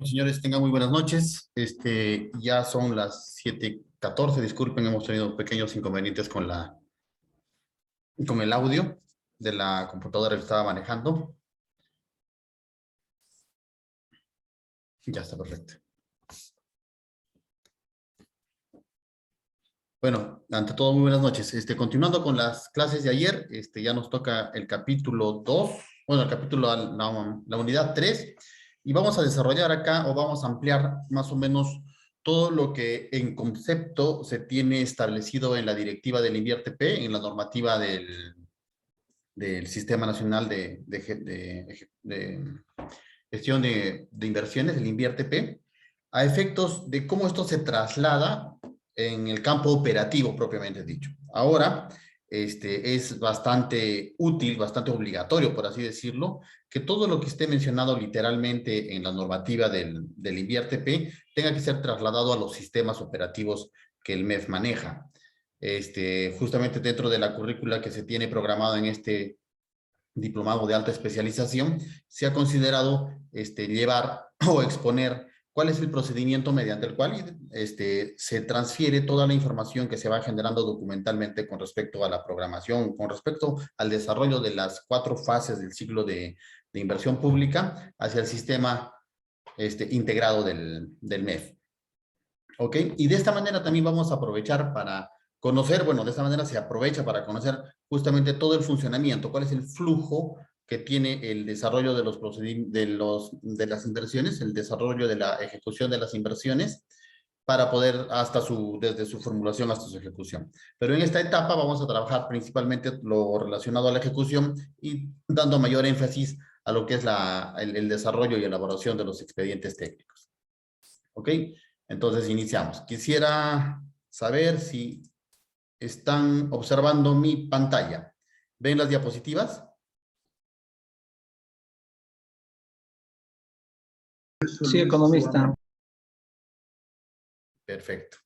Señores, tengan muy buenas noches. Ya son las 7:14. Disculpen, hemos tenido pequeños inconvenientes con el audio de la computadora que estaba manejando. Ya está perfecto. Bueno, ante todo, muy buenas noches. Continuando con las clases de ayer, ya nos toca el capítulo 2, bueno, el capítulo, la unidad 3, y vamos a desarrollar acá, o vamos a ampliar más o menos todo lo que en concepto se tiene establecido en la directiva del INVIERTE-P, en la normativa del Sistema Nacional de Gestión de Inversiones, el INVIERTE-P, a efectos de cómo esto se traslada en el campo operativo propiamente dicho. Ahora, es bastante útil, bastante obligatorio, por así decirlo, que todo lo que esté mencionado literalmente en la normativa del INVIERTE-P tenga que ser trasladado a los sistemas operativos que el MEF maneja. Justamente dentro de la currícula que se tiene programada en este diplomado de alta especialización, se ha considerado llevar o exponer cuál es el procedimiento mediante el cual se transfiere toda la información que se va generando documentalmente con respecto a la programación, con respecto al desarrollo de las 4 fases del ciclo de inversión pública hacia el sistema integrado del MEF. ¿Ok? Y de esta manera también vamos a aprovechar para conocer, bueno, de esta manera se aprovecha para conocer justamente todo el funcionamiento, cuál es el flujo que tiene el desarrollo de los procedimientos, de las inversiones, el desarrollo de la ejecución de las inversiones, para poder desde su formulación hasta su ejecución. Pero en esta etapa vamos a trabajar principalmente lo relacionado a la ejecución y dando mayor énfasis a lo que es el desarrollo y elaboración de los expedientes técnicos. ¿Ok? Entonces iniciamos. Quisiera saber si están observando mi pantalla. ¿Ven las diapositivas? Sí, economista. Perfecto.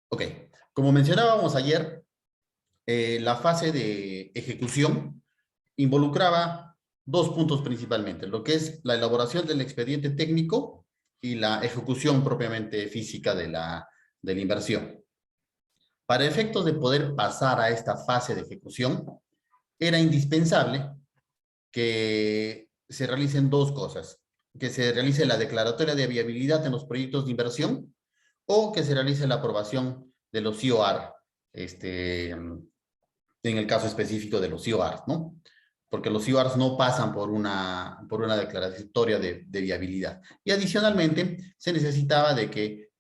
Ok. Como mencionábamos ayer, la fase de ejecución involucraba 2 puntos principalmente, lo que es la elaboración del expediente técnico y la ejecución propiamente física de la inversión. Para efectos de poder pasar a esta fase de ejecución, era indispensable que se realicen 2 cosas, que se realice la declaratoria de viabilidad en los proyectos de inversión o que se realice la aprobación de los IOR, en el caso específico de los IORs, ¿no? Porque los IORs no pasan por una declaratoria de viabilidad. Y adicionalmente, se necesitaba de que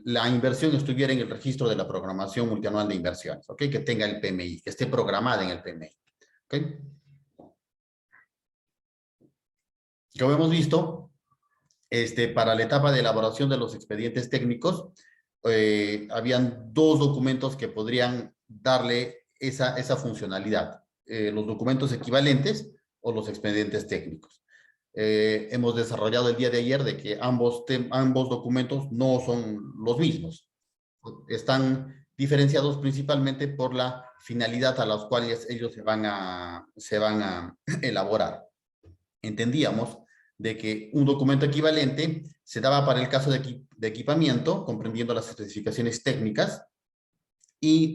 la inversión estuviera en el registro de la programación multianual de inversiones, ¿ok? Que tenga el PMI, que esté programada en el PMI, ¿ok? Como hemos visto, para la etapa de elaboración de los expedientes técnicos, habían 2 documentos que podrían darle esa funcionalidad. Los documentos equivalentes o los expedientes técnicos. Hemos desarrollado el día de ayer de que ambos documentos no son los mismos. Están diferenciados principalmente por la finalidad a las cuales ellos se van a elaborar. Entendíamos de que un documento equivalente se daba para el caso de equipamiento, comprendiendo las especificaciones técnicas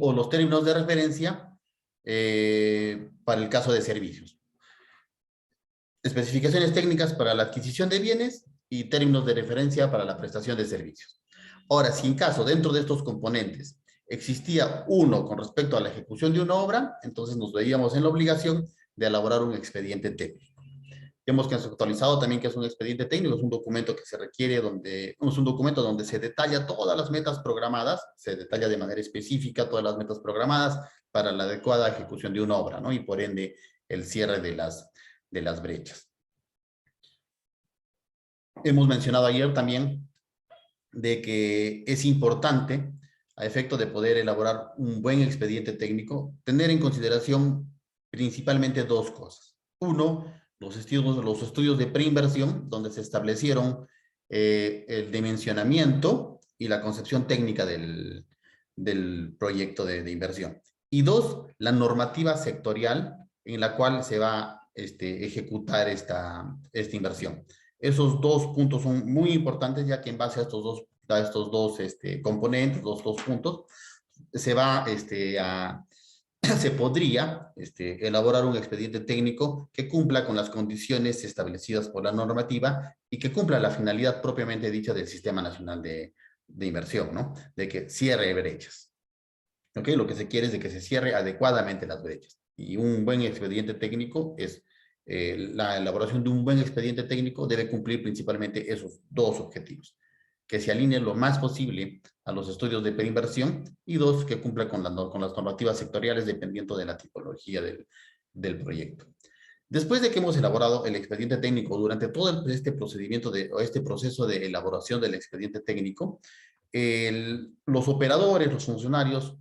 o los términos de referencia para el caso de servicios. Especificaciones técnicas para la adquisición de bienes y términos de referencia para la prestación de servicios. Ahora, si en caso dentro de estos componentes existía uno con respecto a la ejecución de una obra, entonces nos veíamos en la obligación de elaborar un expediente técnico. Hemos conceptualizado también que es un expediente técnico, es un documento que se requiere es un documento donde se detalla todas las metas programadas, se detalla de manera específica todas las metas programadas para la adecuada ejecución de una obra, ¿no? Y por ende el cierre de las brechas. Hemos mencionado ayer también de que es importante, a efecto de poder elaborar un buen expediente técnico, tener en consideración principalmente 2 cosas. Uno, los estudios de preinversión, donde se establecieron el dimensionamiento y la concepción técnica del proyecto de inversión. Y dos, la normativa sectorial en la cual se va a ejecutar esta inversión. Esos dos puntos son muy importantes, ya que en base a estos dos componentes, los dos puntos, se va se podría elaborar un expediente técnico que cumpla con las condiciones establecidas por la normativa y que cumpla la finalidad propiamente dicha del Sistema Nacional de Inversión, ¿no? De que cierre brechas. ¿Ok? Lo que se quiere es de que se cierre adecuadamente las brechas. Y un buen expediente técnico es, la elaboración de un buen expediente técnico debe cumplir principalmente esos dos objetivos. Que se alinee lo más posible a los estudios de preinversión y dos, que cumpla con las normativas sectoriales dependiendo de la tipología del proyecto. Después de que hemos elaborado el expediente técnico, durante todo este procedimiento o este proceso de elaboración del expediente técnico, los operadores, los funcionarios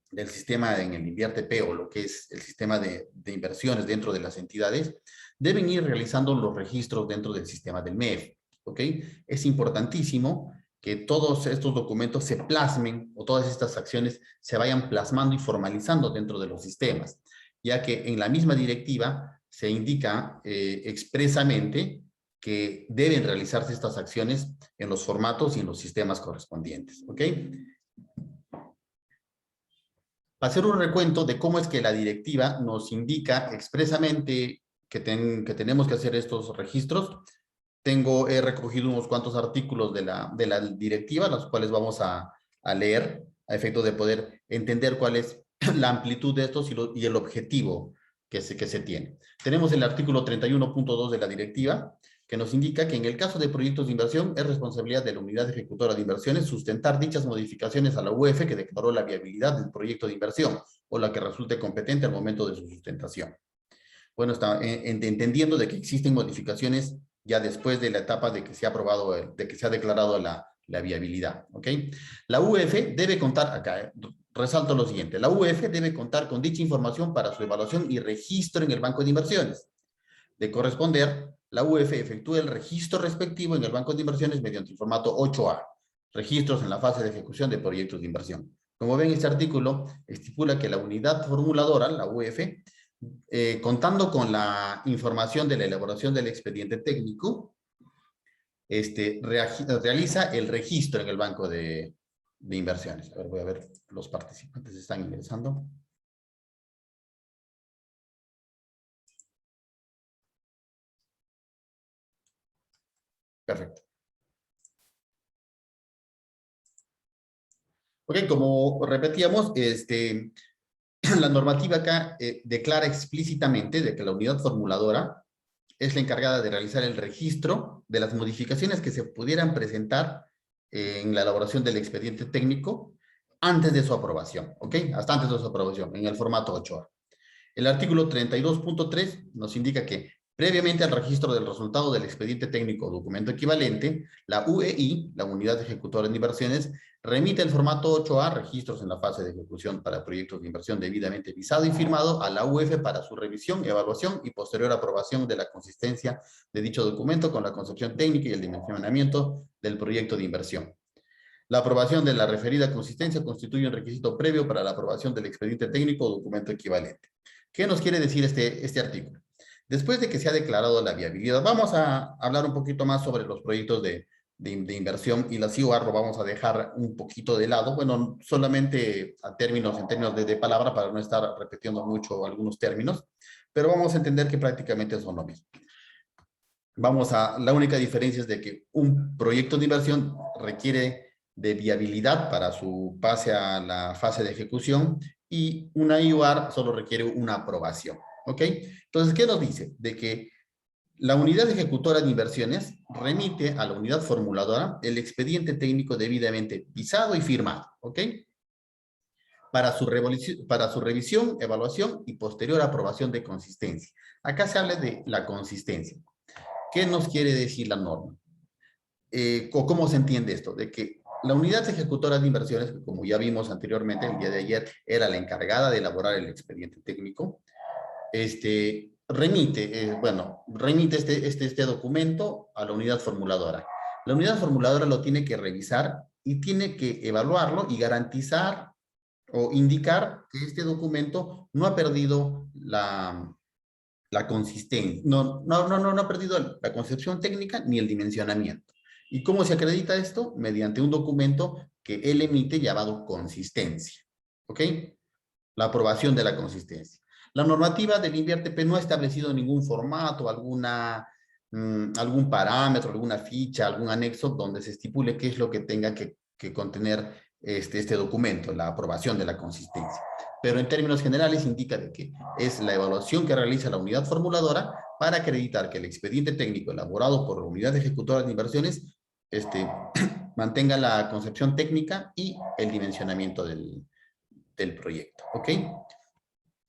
del sistema en el InviarTP o lo que es el sistema de inversiones dentro de las entidades, deben ir realizando los registros dentro del sistema del MEF. ¿Ok? Es importantísimo que todos estos documentos se plasmen o todas estas acciones se vayan plasmando y formalizando dentro de los sistemas, ya que en la misma directiva se indica expresamente que deben realizarse estas acciones en los formatos y en los sistemas correspondientes. ¿Ok? Hacer un recuento de cómo es que la directiva nos indica expresamente que tenemos que hacer estos registros. He recogido unos cuantos artículos de la directiva, los cuales vamos a leer a efecto de poder entender cuál es la amplitud de estos y el objetivo que se tiene. Tenemos el artículo 31.2 de la directiva, que nos indica que en el caso de proyectos de inversión es responsabilidad de la unidad ejecutora de inversiones sustentar dichas modificaciones a la UF que declaró la viabilidad del proyecto de inversión o la que resulte competente al momento de su sustentación. Bueno, entendiendo de que existen modificaciones ya después de la etapa de que se ha aprobado, de que se ha declarado la viabilidad, ¿ok? La UF debe contar, acá resalto lo siguiente, la UF debe contar con dicha información para su evaluación y registro en el banco de inversiones. De corresponder, la UF efectúa el registro respectivo en el banco de inversiones mediante el formato 8A, registros en la fase de ejecución de proyectos de inversión. Como ven, este artículo estipula que la unidad formuladora, la UF, contando con la información de la elaboración del expediente técnico, realiza el registro en el banco de inversiones. A ver, voy a ver, los participantes están ingresando. Perfecto. Ok, como repetíamos, la normativa acá declara explícitamente de que la unidad formuladora es la encargada de realizar el registro de las modificaciones que se pudieran presentar en la elaboración del expediente técnico antes de su aprobación, ¿ok? Hasta antes de su aprobación, en el formato 8A. El artículo 32.3 nos indica que previamente al registro del resultado del expediente técnico o documento equivalente, la UEI, la Unidad Ejecutora de Inversiones, remite el formato 8A, registros en la fase de ejecución para proyectos de inversión debidamente visado y firmado a la UF para su revisión, evaluación y posterior aprobación de la consistencia de dicho documento con la concepción técnica y el dimensionamiento del proyecto de inversión. La aprobación de la referida consistencia constituye un requisito previo para la aprobación del expediente técnico o documento equivalente. ¿Qué nos quiere decir este artículo? Después de que se ha declarado la viabilidad, vamos a hablar un poquito más sobre los proyectos de inversión y la CIOAR lo vamos a dejar un poquito de lado, bueno, solamente en términos de palabra para no estar repitiendo mucho algunos términos, pero vamos a entender que prácticamente son lo mismo. La única diferencia es de que un proyecto de inversión requiere de viabilidad para su pase a la fase de ejecución y una IUAR solo requiere una aprobación, ¿ok? Entonces, ¿qué nos dice? De que la unidad ejecutora de inversiones remite a la unidad formuladora el expediente técnico debidamente visado y firmado, ¿ok? Para su revisión, evaluación y posterior aprobación de consistencia. Acá se habla de la consistencia. ¿Qué nos quiere decir la norma? ¿Cómo se entiende esto? De que la unidad ejecutora de inversiones, como ya vimos anteriormente, el día de ayer, era la encargada de elaborar el expediente técnico, remite este documento a la unidad formuladora. La unidad formuladora lo tiene que revisar y tiene que evaluarlo y garantizar o indicar que este documento no ha perdido la consistencia, no ha perdido la concepción técnica ni el dimensionamiento. ¿Y cómo se acredita esto? Mediante un documento que él emite llamado consistencia. ¿Ok? La aprobación de la consistencia. La normativa del INVIERTP no ha establecido ningún formato, algún parámetro, alguna ficha, algún anexo donde se estipule qué es lo que tenga que contener este documento, la aprobación de la consistencia. Pero en términos generales indica de que es la evaluación que realiza la unidad formuladora para acreditar que el expediente técnico elaborado por la unidad ejecutora de inversiones mantenga la concepción técnica y el dimensionamiento del proyecto, ¿ok?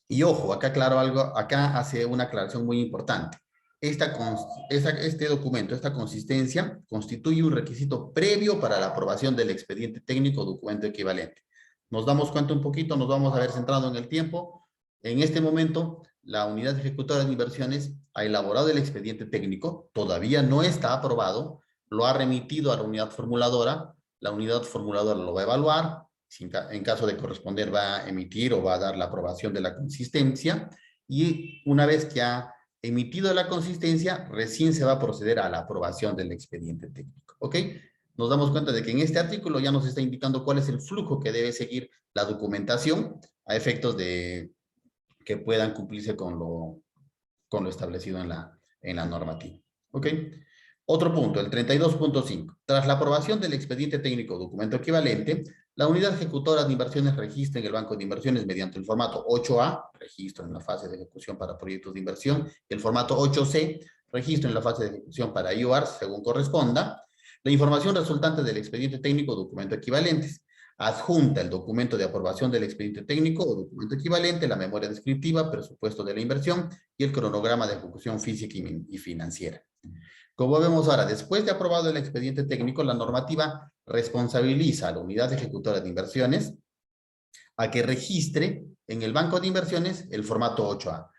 Y ojo, acá claro algo, acá hace una aclaración muy importante. Este documento, esta consistencia, constituye un requisito previo para la aprobación del expediente técnico o documento equivalente. Nos damos cuenta un poquito, nos vamos a ver centrado en el tiempo. En este momento, la unidad ejecutora de inversiones ha elaborado el expediente técnico, todavía no está aprobado, lo ha remitido a la unidad formuladora lo va a evaluar, en caso de corresponder va a emitir o va a dar la aprobación de la consistencia, y una vez que ha emitido la consistencia, recién se va a proceder a la aprobación del expediente técnico, ¿ok? Nos damos cuenta de que en este artículo ya nos está indicando cuál es el flujo que debe seguir la documentación a efectos de que puedan cumplirse con lo establecido en la normativa, ¿ok? Otro punto, el 32.5. Tras la aprobación del expediente técnico o documento equivalente, la unidad ejecutora de inversiones registra en el banco de inversiones mediante el formato 8A, registro en la fase de ejecución para proyectos de inversión, y el formato 8C, registro en la fase de ejecución para IOR, según corresponda, la información resultante del expediente técnico o documento equivalentes. Adjunta el documento de aprobación del expediente técnico o documento equivalente, la memoria descriptiva, presupuesto de la inversión y el cronograma de ejecución física y financiera. Como vemos ahora, después de aprobado el expediente técnico, la normativa responsabiliza a la unidad ejecutora de inversiones a que registre en el banco de inversiones el formato 8A,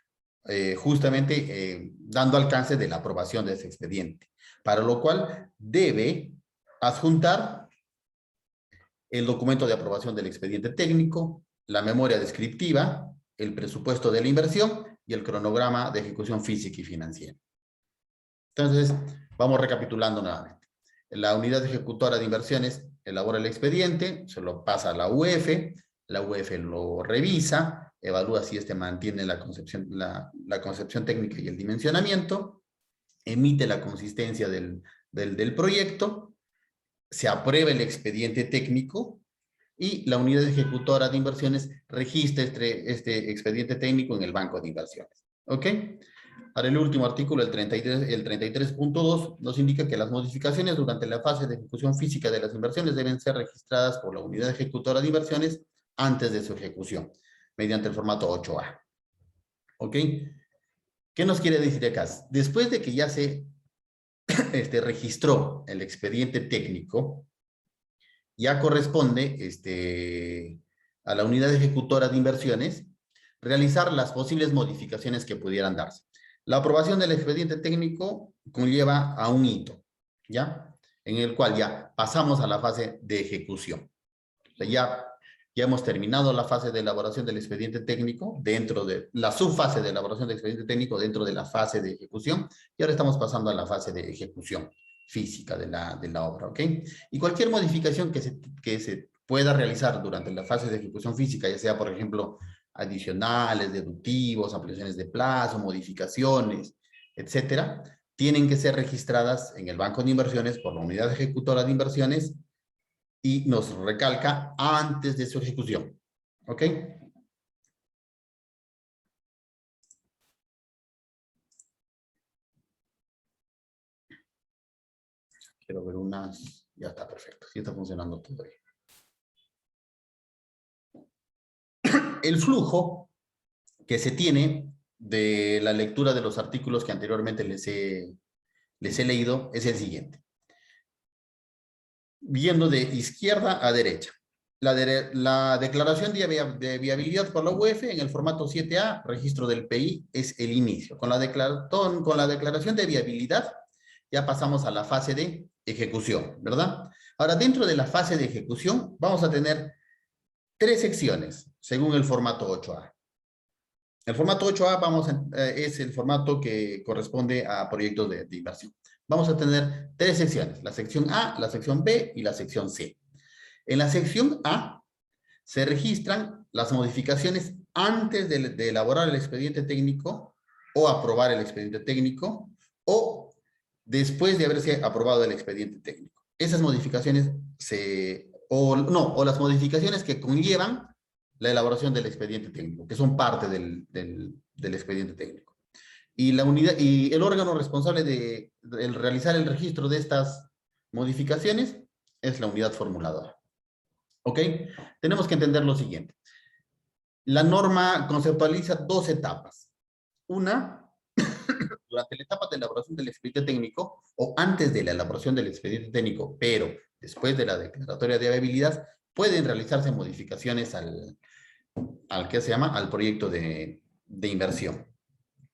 justamente dando alcance de la aprobación de ese expediente, para lo cual debe adjuntar el documento de aprobación del expediente técnico, la memoria descriptiva, el presupuesto de la inversión y el cronograma de ejecución física y financiera. Entonces, vamos recapitulando nuevamente. La unidad ejecutora de inversiones elabora el expediente, se lo pasa a la UF lo revisa, evalúa si mantiene la concepción técnica y el dimensionamiento, emite la consistencia del proyecto, se aprueba el expediente técnico y la unidad ejecutora de inversiones registra este expediente técnico en el banco de inversiones. ¿Ok? Ahora el último artículo, el 33.2, nos indica que las modificaciones durante la fase de ejecución física de las inversiones deben ser registradas por la unidad ejecutora de inversiones antes de su ejecución, mediante el formato 8A. ¿Ok? ¿Qué nos quiere decir acá? Después de que ya se registró el expediente técnico, ya corresponde a la unidad ejecutora de inversiones realizar las posibles modificaciones que pudieran darse. La aprobación del expediente técnico conlleva a un hito, ¿ya? En el cual ya pasamos a la fase de ejecución. O sea, ya hemos terminado la fase de elaboración del expediente técnico dentro de la subfase de elaboración del expediente técnico dentro de la fase de ejecución y ahora estamos pasando a la fase de ejecución física de la obra, ¿ok? Y cualquier modificación que se pueda realizar durante la fase de ejecución física, ya sea, por ejemplo, adicionales, deductivos, ampliaciones de plazo, modificaciones, etcétera, tienen que ser registradas en el banco de inversiones por la unidad ejecutora de inversiones y nos recalca antes de su ejecución. ¿Ok? Quiero ver unas. Ya está perfecto. Sí está funcionando todo bien. El flujo que se tiene de la lectura de los artículos que anteriormente les he leído es el siguiente. Viendo de izquierda a derecha. La declaración de viabilidad por la UF en el formato 7A, registro del PI, es el inicio. Con la declaración de viabilidad ya pasamos a la fase de ejecución, ¿verdad? Ahora, dentro de la fase de ejecución, vamos a tener 3 secciones, según el formato 8A. El formato 8A es el formato que corresponde a proyectos de inversión. Vamos a tener 3 secciones, la sección A, la sección B y la sección C. En la sección A se registran las modificaciones antes de elaborar el expediente técnico o aprobar el expediente técnico o después de haberse aprobado el expediente técnico. Esas modificaciones o las modificaciones que conllevan la elaboración del expediente técnico, que son parte del expediente técnico. Y el órgano responsable de realizar el registro de estas modificaciones es la unidad formuladora. ¿Ok? Tenemos que entender lo siguiente. La norma conceptualiza 2 etapas. Una, durante la etapa de elaboración del expediente técnico o antes de la elaboración del expediente técnico, pero después de la declaratoria de viabilidad, pueden realizarse modificaciones al proyecto de inversión.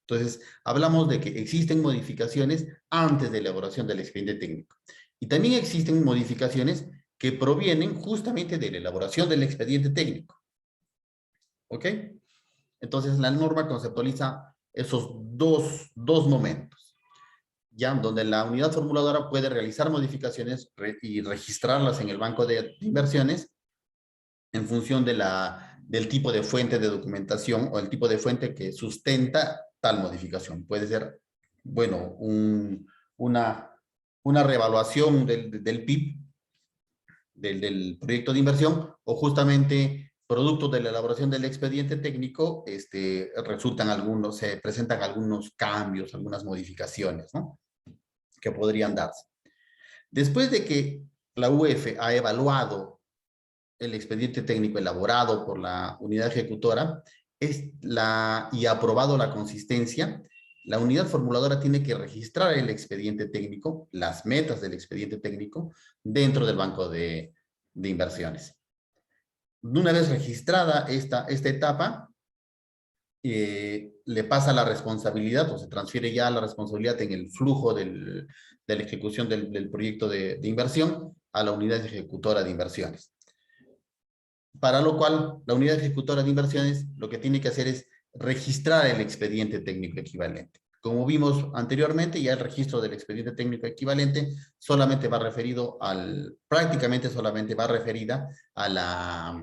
Entonces, hablamos de que existen modificaciones antes de la elaboración del expediente técnico. Y también existen modificaciones que provienen justamente de la elaboración del expediente técnico. ¿Ok? Entonces, la norma conceptualiza esos dos momentos, ya donde la unidad formuladora puede realizar modificaciones y registrarlas en el banco de inversiones en función del tipo de fuente de documentación o el tipo de fuente que sustenta tal modificación. Puede ser, bueno, una reevaluación del PIB, del proyecto de inversión, o justamente producto de la elaboración del expediente técnico, se presentan algunos cambios, algunas modificaciones, ¿no? Que podrían darse. Después de que la UF ha evaluado el expediente técnico elaborado por la unidad ejecutora y aprobado la consistencia, la unidad formuladora tiene que registrar el expediente técnico, las metas del expediente técnico, dentro del banco de inversiones. Una vez registrada esta etapa, le pasa la responsabilidad o se transfiere ya la responsabilidad en el flujo de la ejecución del proyecto de inversión a la unidad ejecutora de inversiones. Para lo cual, la unidad ejecutora de inversiones lo que tiene que hacer es registrar el expediente técnico equivalente. Como vimos anteriormente, ya el registro del expediente técnico equivalente solamente va referido prácticamente solamente va referida a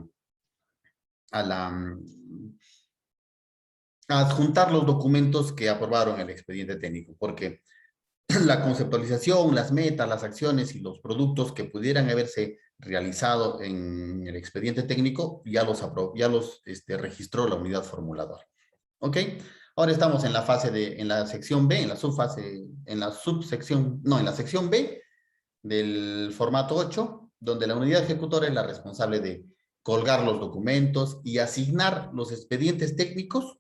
adjuntar los documentos que aprobaron el expediente técnico, porque la conceptualización, las metas, las acciones y los productos que pudieran haberse realizado en el expediente técnico ya los registró la unidad formuladora. ¿Ok? Ahora estamos en la sección B, en la sección B del formato 8, donde la unidad ejecutora es la responsable de colgar los documentos y asignar los expedientes técnicos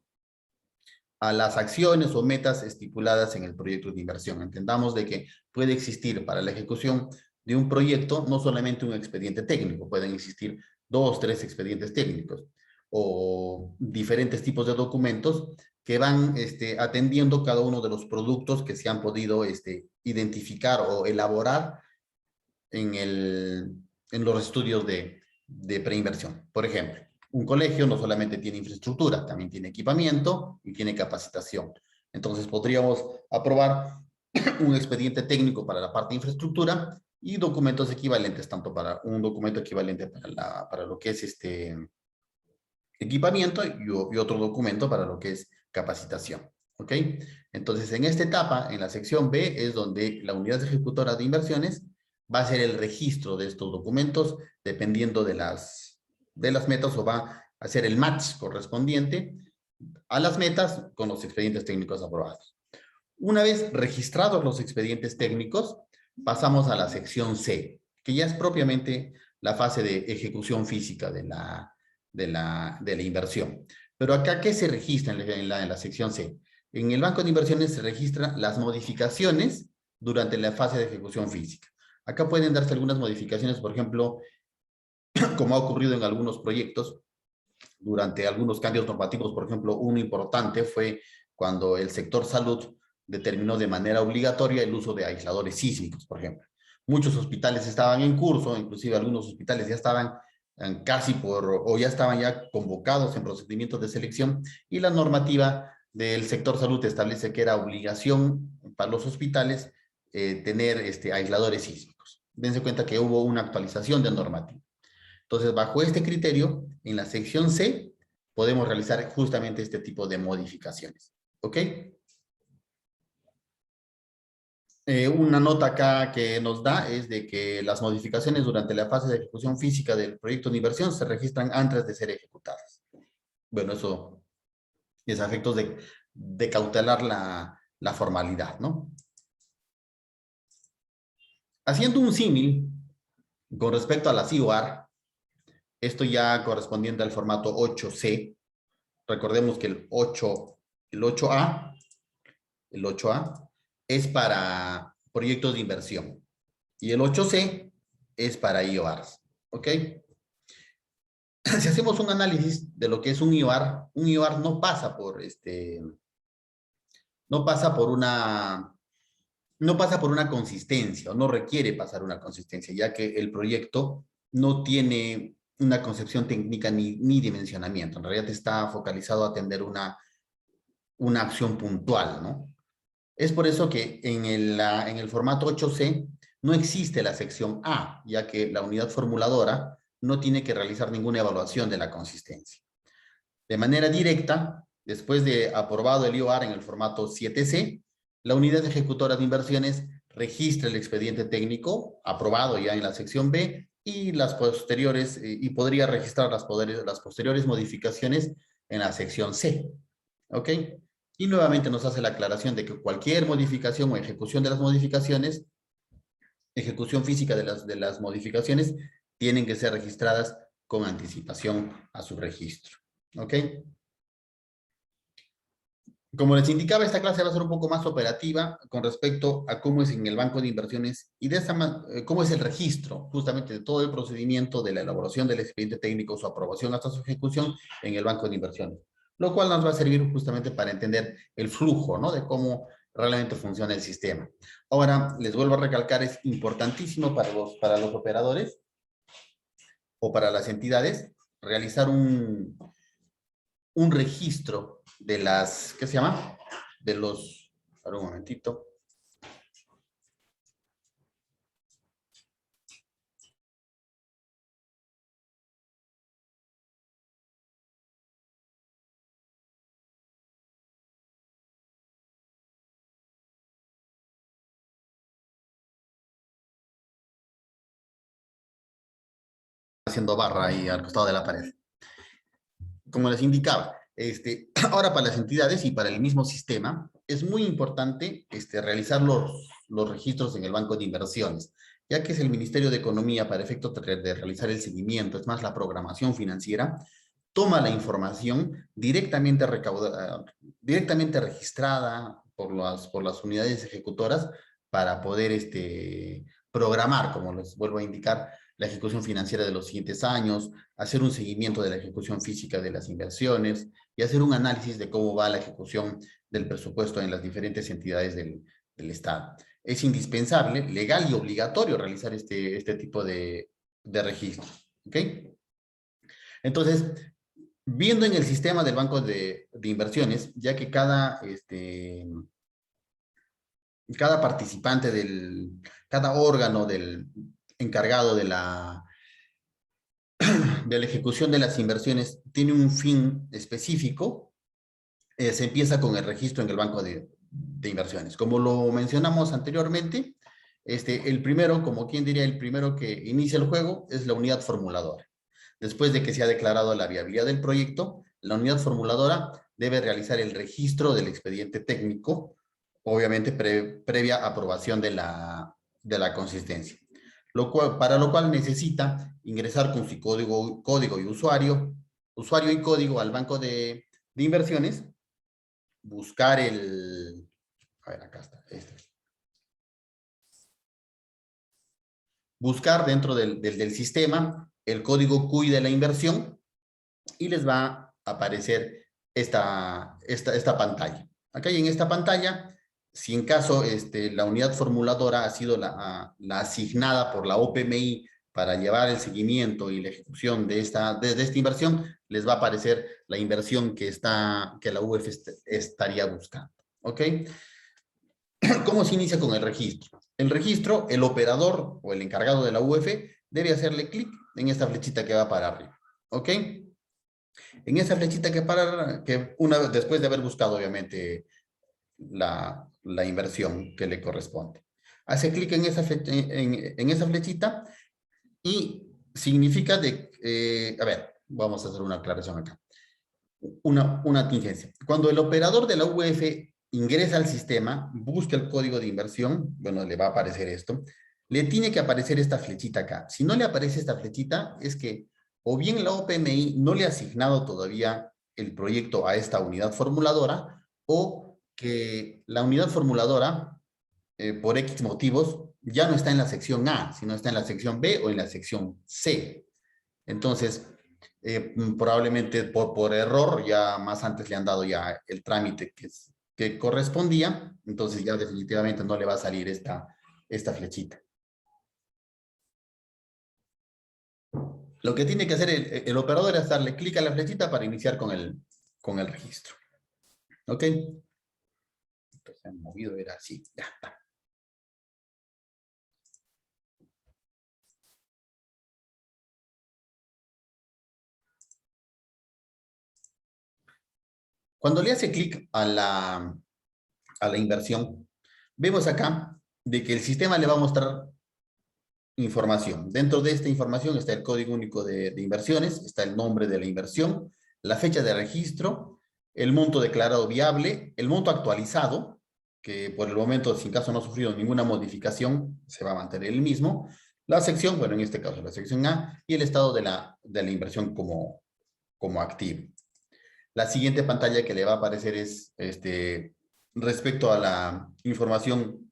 a las acciones o metas estipuladas en el proyecto de inversión. Entendamos de que puede existir para la ejecución de un proyecto no solamente un expediente técnico, pueden existir 2, 3 expedientes técnicos o diferentes tipos de documentos que van atendiendo cada uno de los productos que se han podido identificar o elaborar en los estudios de preinversión. Por ejemplo, un colegio no solamente tiene infraestructura, también tiene equipamiento y tiene capacitación. Entonces podríamos aprobar un expediente técnico para la parte de infraestructura y documentos equivalentes, tanto para un documento equivalente para lo que es equipamiento y otro documento para lo que es capacitación. ¿Ok? Entonces, en esta etapa, en la sección B, es donde la unidad ejecutora de inversiones va a hacer el registro de estos documentos dependiendo de las metas o va a hacer el match correspondiente a las metas con los expedientes técnicos aprobados. Una vez registrados los expedientes técnicos, pasamos a la sección C, que ya es propiamente la fase de ejecución física de la inversión. Pero acá, ¿qué se registra en la sección C? En el banco de inversiones se registran las modificaciones durante la fase de ejecución física. Acá pueden darse algunas modificaciones, por ejemplo, como ha ocurrido en algunos proyectos, durante algunos cambios normativos. Por ejemplo, uno importante fue cuando el sector salud determinó de manera obligatoria el uso de aisladores sísmicos, por ejemplo. Muchos hospitales estaban en curso, inclusive algunos hospitales ya estaban o ya estaban ya convocados en procedimientos de selección, y la normativa del sector salud establece que era obligación para los hospitales tener aisladores sísmicos. Dense cuenta que hubo una actualización de normativa. Entonces, bajo este criterio, en la sección C, podemos realizar justamente este tipo de modificaciones. ¿Ok? Una nota acá que nos da es de que las modificaciones durante la fase de ejecución física del proyecto de inversión se registran antes de ser ejecutadas. Bueno, eso es a efectos de cautelar la formalidad, ¿no? Haciendo un símil con respecto a las IOAR, esto ya correspondiente al formato 8C, recordemos que el 8A es para proyectos de inversión y el 8C es para IOARs, ¿ok? Si hacemos un análisis de lo que es un IOAR no pasa por no pasa por una consistencia, o no requiere pasar una consistencia, ya que el proyecto no tiene una concepción técnica ni dimensionamiento. En realidad está focalizado a atender una acción puntual, ¿no? Es por eso que en el formato 8C no existe la sección A, ya que la unidad formuladora no tiene que realizar ninguna evaluación de la consistencia. De manera directa, después de aprobado el IOAR en el formato 7C, la unidad ejecutora de inversiones registra el expediente técnico aprobado ya en la sección B y las posteriores, y podría registrar las posteriores modificaciones en la sección C. ¿Ok? Y nuevamente nos hace la aclaración de que cualquier modificación o ejecución de las modificaciones, ejecución física de las modificaciones, tienen que ser registradas con anticipación a su registro. ¿Ok? Como les indicaba, esta clase va a ser un poco más operativa con respecto a cómo es en el banco de inversiones y cómo es el registro justamente de todo el procedimiento de la elaboración del expediente técnico, su aprobación hasta su ejecución en el banco de inversiones. Lo cual nos va a servir justamente para entender el flujo, ¿no? De cómo realmente funciona el sistema. Ahora, les vuelvo a recalcar, es importantísimo para los operadores o para las entidades realizar un registro de las, ¿qué se llama? De los, para un momentito. Haciendo barra ahí al costado de la pared. Como les indicaba, ahora para las entidades y para el mismo sistema, es muy importante realizar los registros en el banco de inversiones, ya que es el Ministerio de Economía para efecto de realizar el seguimiento, es más, la programación financiera, toma la información directamente directamente registrada por las unidades ejecutoras para poder programar, como les vuelvo a indicar, la ejecución financiera de los siguientes años, hacer un seguimiento de la ejecución física de las inversiones y hacer un análisis de cómo va la ejecución del presupuesto en las diferentes entidades del Estado. Es indispensable, legal y obligatorio realizar este tipo de registros. ¿Ok? Entonces, viendo en el sistema del banco de inversiones, ya que cada participante cada órgano encargado de la ejecución de las inversiones tiene un fin específico, se empieza con el registro en el banco de inversiones. Como lo mencionamos anteriormente, el primero, como quien diría, el primero que inicia el juego es la unidad formuladora. Después de que se ha declarado la viabilidad del proyecto, la unidad formuladora debe realizar el registro del expediente técnico, obviamente previa aprobación de la consistencia. Para lo cual necesita ingresar con su código y usuario y código al banco de inversiones, buscar a ver, acá está, buscar dentro del sistema el código CUI de la inversión y les va a aparecer esta pantalla. Acá en esta pantalla si en caso la unidad formuladora ha sido la asignada por la OPMI para llevar el seguimiento y la ejecución de esta inversión, les va a aparecer la inversión que la UF estaría buscando. ¿Ok? ¿Cómo se inicia con el registro? El registro, el operador o el encargado de la UF debe hacerle clic en esta flechita que va para arriba. ¿Ok? En esa flechita después de haber buscado, obviamente, la inversión que le corresponde. Hace clic en esa flechita y significa a ver, vamos a hacer una aclaración acá. Una tingencia. Cuando el operador de la UF ingresa al sistema, busca el código de inversión, bueno, le va a aparecer esto, le tiene que aparecer esta flechita acá. Si no le aparece esta flechita, es que o bien la OPMI no le ha asignado todavía el proyecto a esta unidad formuladora, o que la unidad formuladora, por X motivos, ya no está en la sección A, sino está en la sección B o en la sección C. Entonces, probablemente por error, ya más antes le han dado ya el trámite que correspondía, entonces ya definitivamente no le va a salir esta flechita. Lo que tiene que hacer el operador es darle clic a la flechita para iniciar con el registro. ¿Ok? Entonces, se han movido, era así, ya está. Cuando le hace clic a la inversión, vemos acá de que el sistema le va a mostrar información. Dentro de esta información está el código único de inversiones, está el nombre de la inversión, la fecha de registro, el monto declarado viable, el monto actualizado, que por el momento, si en caso no ha sufrido ninguna modificación, se va a mantener el mismo, la sección, bueno, en este caso la sección A, y el estado de la inversión como activo. La siguiente pantalla que le va a aparecer es respecto a la información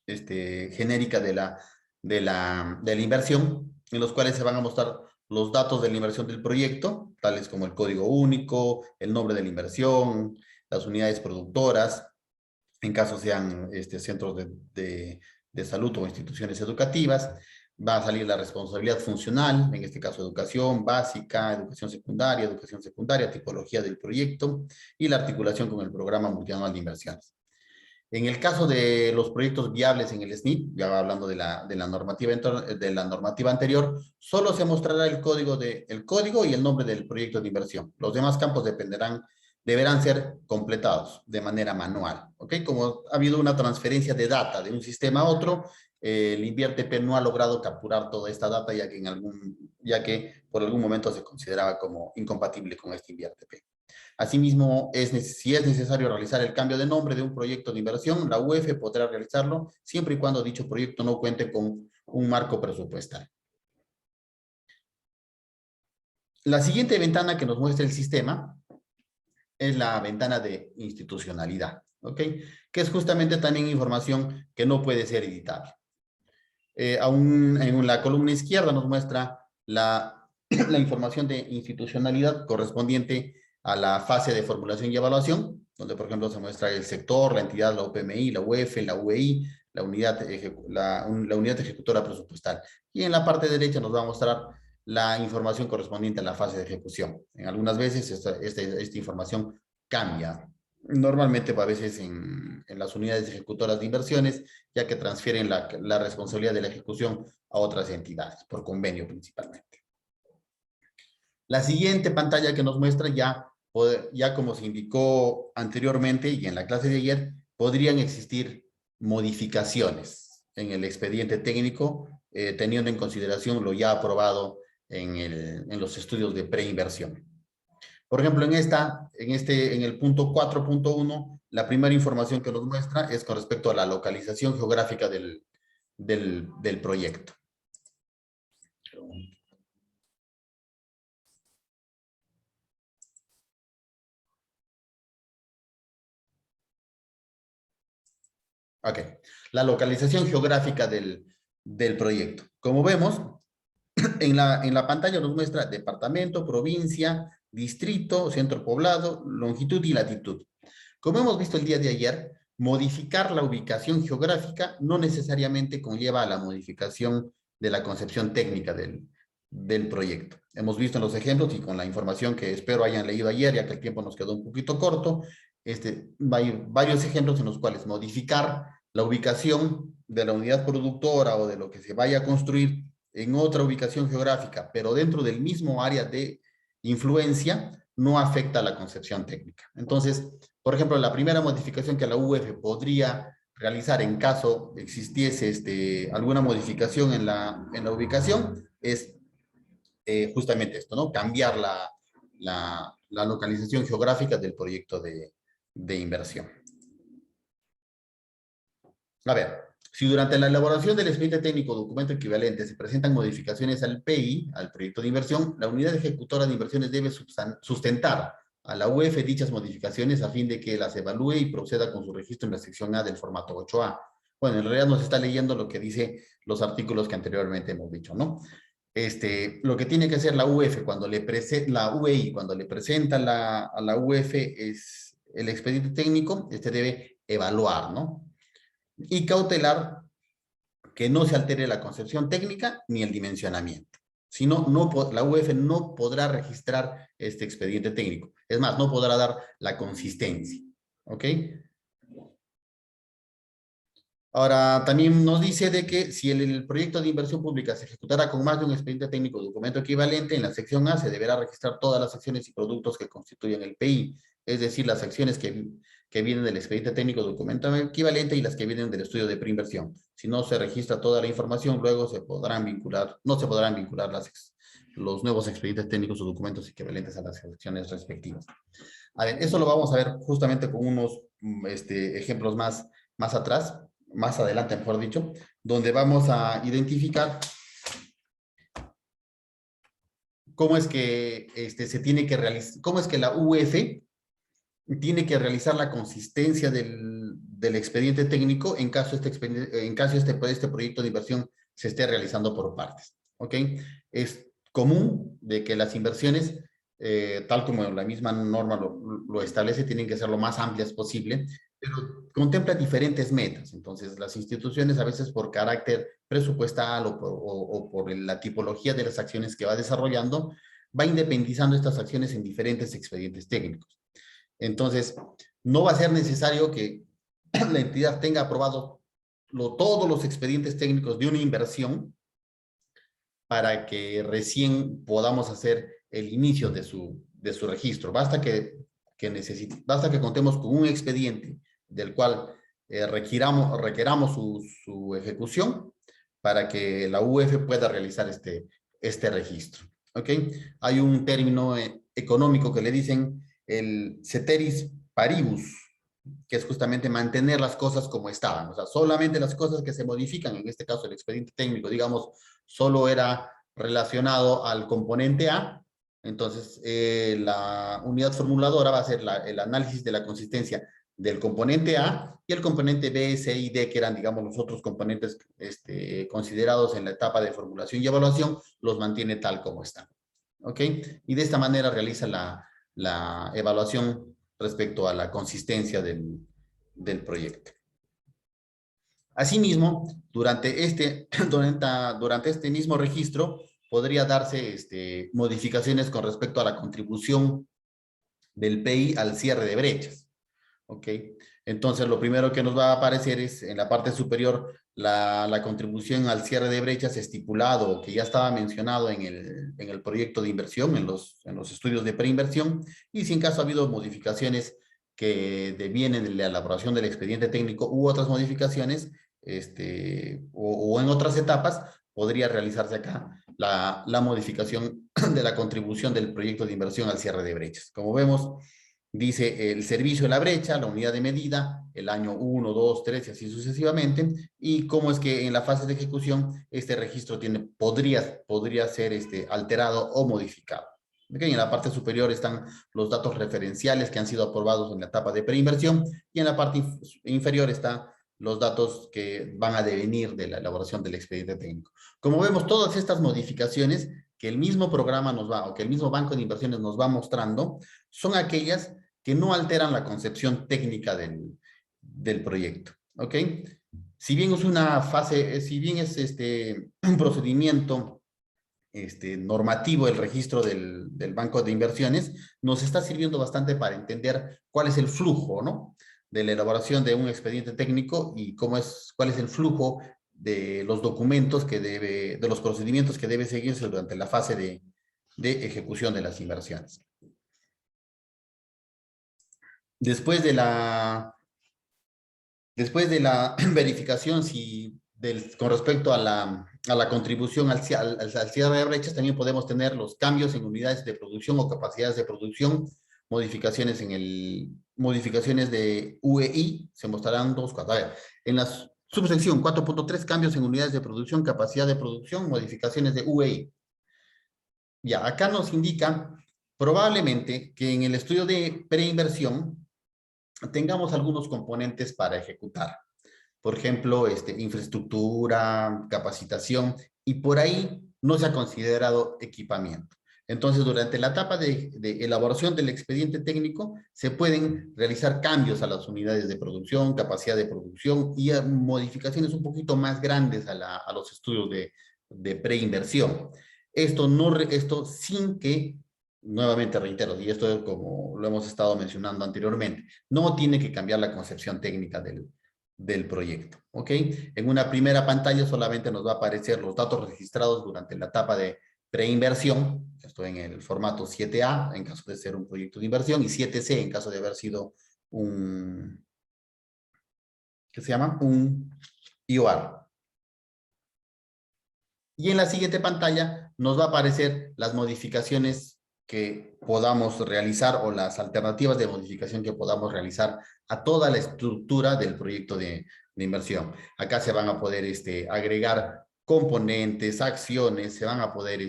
genérica de la inversión, en los cuales se van a mostrar los datos de la inversión del proyecto, tales como el código único, el nombre de la inversión, las unidades productoras, en caso sean centros de salud o instituciones educativas. Va a salir la responsabilidad funcional, en este caso educación básica, educación secundaria, tipología del proyecto y la articulación con el programa multianual de inversiones. En el caso de los proyectos viables en el SNIP, ya hablando de la normativa anterior, solo se mostrará el código y el nombre del proyecto de inversión. Los demás campos deberán ser completados de manera manual. ¿Ok? Como ha habido una transferencia de data de un sistema a otro, el INVIERTP no ha logrado capturar toda esta data, ya que por algún momento se consideraba como incompatible con este INVIERTP. Asimismo, si es necesario realizar el cambio de nombre de un proyecto de inversión, la UF podrá realizarlo siempre y cuando dicho proyecto no cuente con un marco presupuestal. La siguiente ventana que nos muestra el sistema es la ventana de institucionalidad, ¿ok? Que es justamente también información que no puede ser editable. En la columna izquierda nos muestra la información de institucionalidad correspondiente a la fase de formulación y evaluación, donde por ejemplo se muestra el sector, la entidad, la OPMI, la UF, la UEI, la unidad ejecutora presupuestal. Y en la parte derecha nos va a mostrar la información correspondiente a la fase de ejecución. En algunas veces esta información cambia. Normalmente a veces en las unidades ejecutoras de inversiones, ya que transfieren la responsabilidad de la ejecución a otras entidades, por convenio principalmente. La siguiente pantalla que nos muestra ya como se indicó anteriormente y en la clase de ayer, podrían existir modificaciones en el expediente técnico, teniendo en consideración lo ya aprobado en los estudios de preinversión. Por ejemplo, en el punto 4.1, la primera información que nos muestra es con respecto a la localización geográfica del proyecto. Ok, la localización geográfica del proyecto. Como vemos, en la pantalla nos muestra departamento, provincia, distrito, centro poblado, longitud y latitud. Como hemos visto el día de ayer, modificar la ubicación geográfica no necesariamente conlleva a la modificación de la concepción técnica del proyecto. Hemos visto en los ejemplos y con la información que espero hayan leído ayer, ya que el tiempo nos quedó un poquito corto, hay varios ejemplos en los cuales modificar la ubicación de la unidad productora o de lo que se vaya a construir en otra ubicación geográfica, pero dentro del mismo área de influencia, no afecta a la concepción técnica. Entonces, por ejemplo, la primera modificación que la UF podría realizar en caso existiese alguna modificación en la ubicación es justamente esto, ¿no? Cambiar la localización geográfica del proyecto de inversión. A ver, si durante la elaboración del expediente técnico o documento equivalente se presentan modificaciones al PI, al proyecto de inversión, la unidad ejecutora de inversiones debe sustentar a la UF dichas modificaciones a fin de que las evalúe y proceda con su registro en la sección A del formato 8A. Bueno, en realidad nos está leyendo lo que dice los artículos que anteriormente hemos dicho, ¿no? Lo que tiene que hacer la UF cuando la UEI cuando le presenta a la UF es el expediente técnico, debe evaluar, ¿no? Y cautelar que no se altere la concepción técnica ni el dimensionamiento. Si no, la UF no podrá registrar este expediente técnico. Es más, no podrá dar la consistencia. ¿Ok? Ahora, también nos dice de que si el proyecto de inversión pública se ejecutará con más de un expediente técnico o documento equivalente, en la sección A se deberá registrar todas las acciones y productos que constituyen el PI, es decir, las acciones que vienen del expediente técnico o documento equivalente y las que vienen del estudio de preinversión. Si no se registra toda la información, luego no se podrán vincular los nuevos expedientes técnicos o documentos equivalentes a las acciones respectivas. A ver, eso lo vamos a ver justamente con unos ejemplos más atrás, más adelante, mejor dicho, donde vamos a identificar cómo es que se tiene que realizar, cómo es que la UF tiene que realizar la consistencia del expediente técnico en caso este proyecto de inversión se esté realizando por partes. ¿Ok? Es común de que las inversiones, tal como la misma norma lo establece, tienen que ser lo más amplias posible, pero contempla diferentes metas. Entonces, las instituciones a veces por carácter presupuestal o por la tipología de las acciones que va desarrollando, va independizando estas acciones en diferentes expedientes técnicos. Entonces, no va a ser necesario que la entidad tenga aprobado todos los expedientes técnicos de una inversión para que recién podamos hacer el inicio de su registro. Basta que contemos con un expediente del cual requeramos su ejecución para que la UF pueda realizar este registro. ¿Ok? Hay un término económico que le dicen el ceteris paribus, que es justamente mantener las cosas como estaban. O sea, solamente las cosas que se modifican, en este caso el expediente técnico, digamos, solo era relacionado al componente A, entonces la unidad formuladora va a hacer el análisis de la consistencia del componente A y el componente B, C y D, que eran, digamos, los otros componentes considerados en la etapa de formulación y evaluación, los mantiene tal como están. ¿Ok? Y de esta manera realiza la evaluación respecto a la consistencia del proyecto. Asimismo, durante este mismo registro podría darse modificaciones con respecto a la contribución del PI al cierre de brechas. ¿Ok? Entonces, lo primero que nos va a aparecer es en la parte superior la contribución al cierre de brechas estipulado, que ya estaba mencionado en el proyecto de inversión, en los estudios de preinversión, y si en caso ha habido modificaciones que devienen de la elaboración del expediente técnico u otras modificaciones, o en otras etapas, podría realizarse acá la modificación de la contribución del proyecto de inversión al cierre de brechas. Como vemos, dice el servicio de la brecha, la unidad de medida, el año 1, 2, 3 y así sucesivamente, y cómo es que en la fase de ejecución este registro podría ser alterado o modificado. ¿Okay? En la parte superior están los datos referenciales que han sido aprobados en la etapa de preinversión y en la parte inferior están los datos que van a devenir de la elaboración del expediente técnico. Como vemos, todas estas modificaciones que el mismo programa o que el mismo banco de inversiones nos va mostrando, son aquellas que no alteran la concepción técnica del proyecto, ¿ok? Si bien es una fase, si bien es un procedimiento normativo el registro del banco de inversiones, nos está sirviendo bastante para entender cuál es el flujo, ¿no? De la elaboración de un expediente técnico y cuál es el flujo de los documentos de los procedimientos que debe seguirse durante la fase de ejecución de las inversiones. Después de la verificación con respecto a la contribución al cierre de brechas, también podemos tener los cambios en unidades de producción o capacidades de producción, modificaciones de UEI, se mostrarán dos cosas. A ver, en la subsección 4.3, cambios en unidades de producción, capacidad de producción, modificaciones de UEI. Ya, acá nos indica probablemente que en el estudio de preinversión tengamos algunos componentes para ejecutar. Por ejemplo, infraestructura, capacitación, y por ahí no se ha considerado equipamiento. Entonces, durante la etapa de elaboración del expediente técnico, se pueden realizar cambios a las unidades de producción, capacidad de producción y modificaciones un poquito más grandes a los estudios de preinversión. Esto sin que, nuevamente reitero, y esto es como lo hemos estado mencionando anteriormente, no tiene que cambiar la concepción técnica del proyecto, ¿ok? En una primera pantalla solamente nos va a aparecer los datos registrados durante la etapa de preinversión, esto en el formato 7A, en caso de ser un proyecto de inversión, y 7C, en caso de haber sido ¿qué se llama? Un IOR. Y en la siguiente pantalla nos va a aparecer las modificaciones que podamos realizar o las alternativas de modificación que podamos realizar a toda la estructura del proyecto de inversión. Acá se van a poder agregar componentes, acciones, se van a poder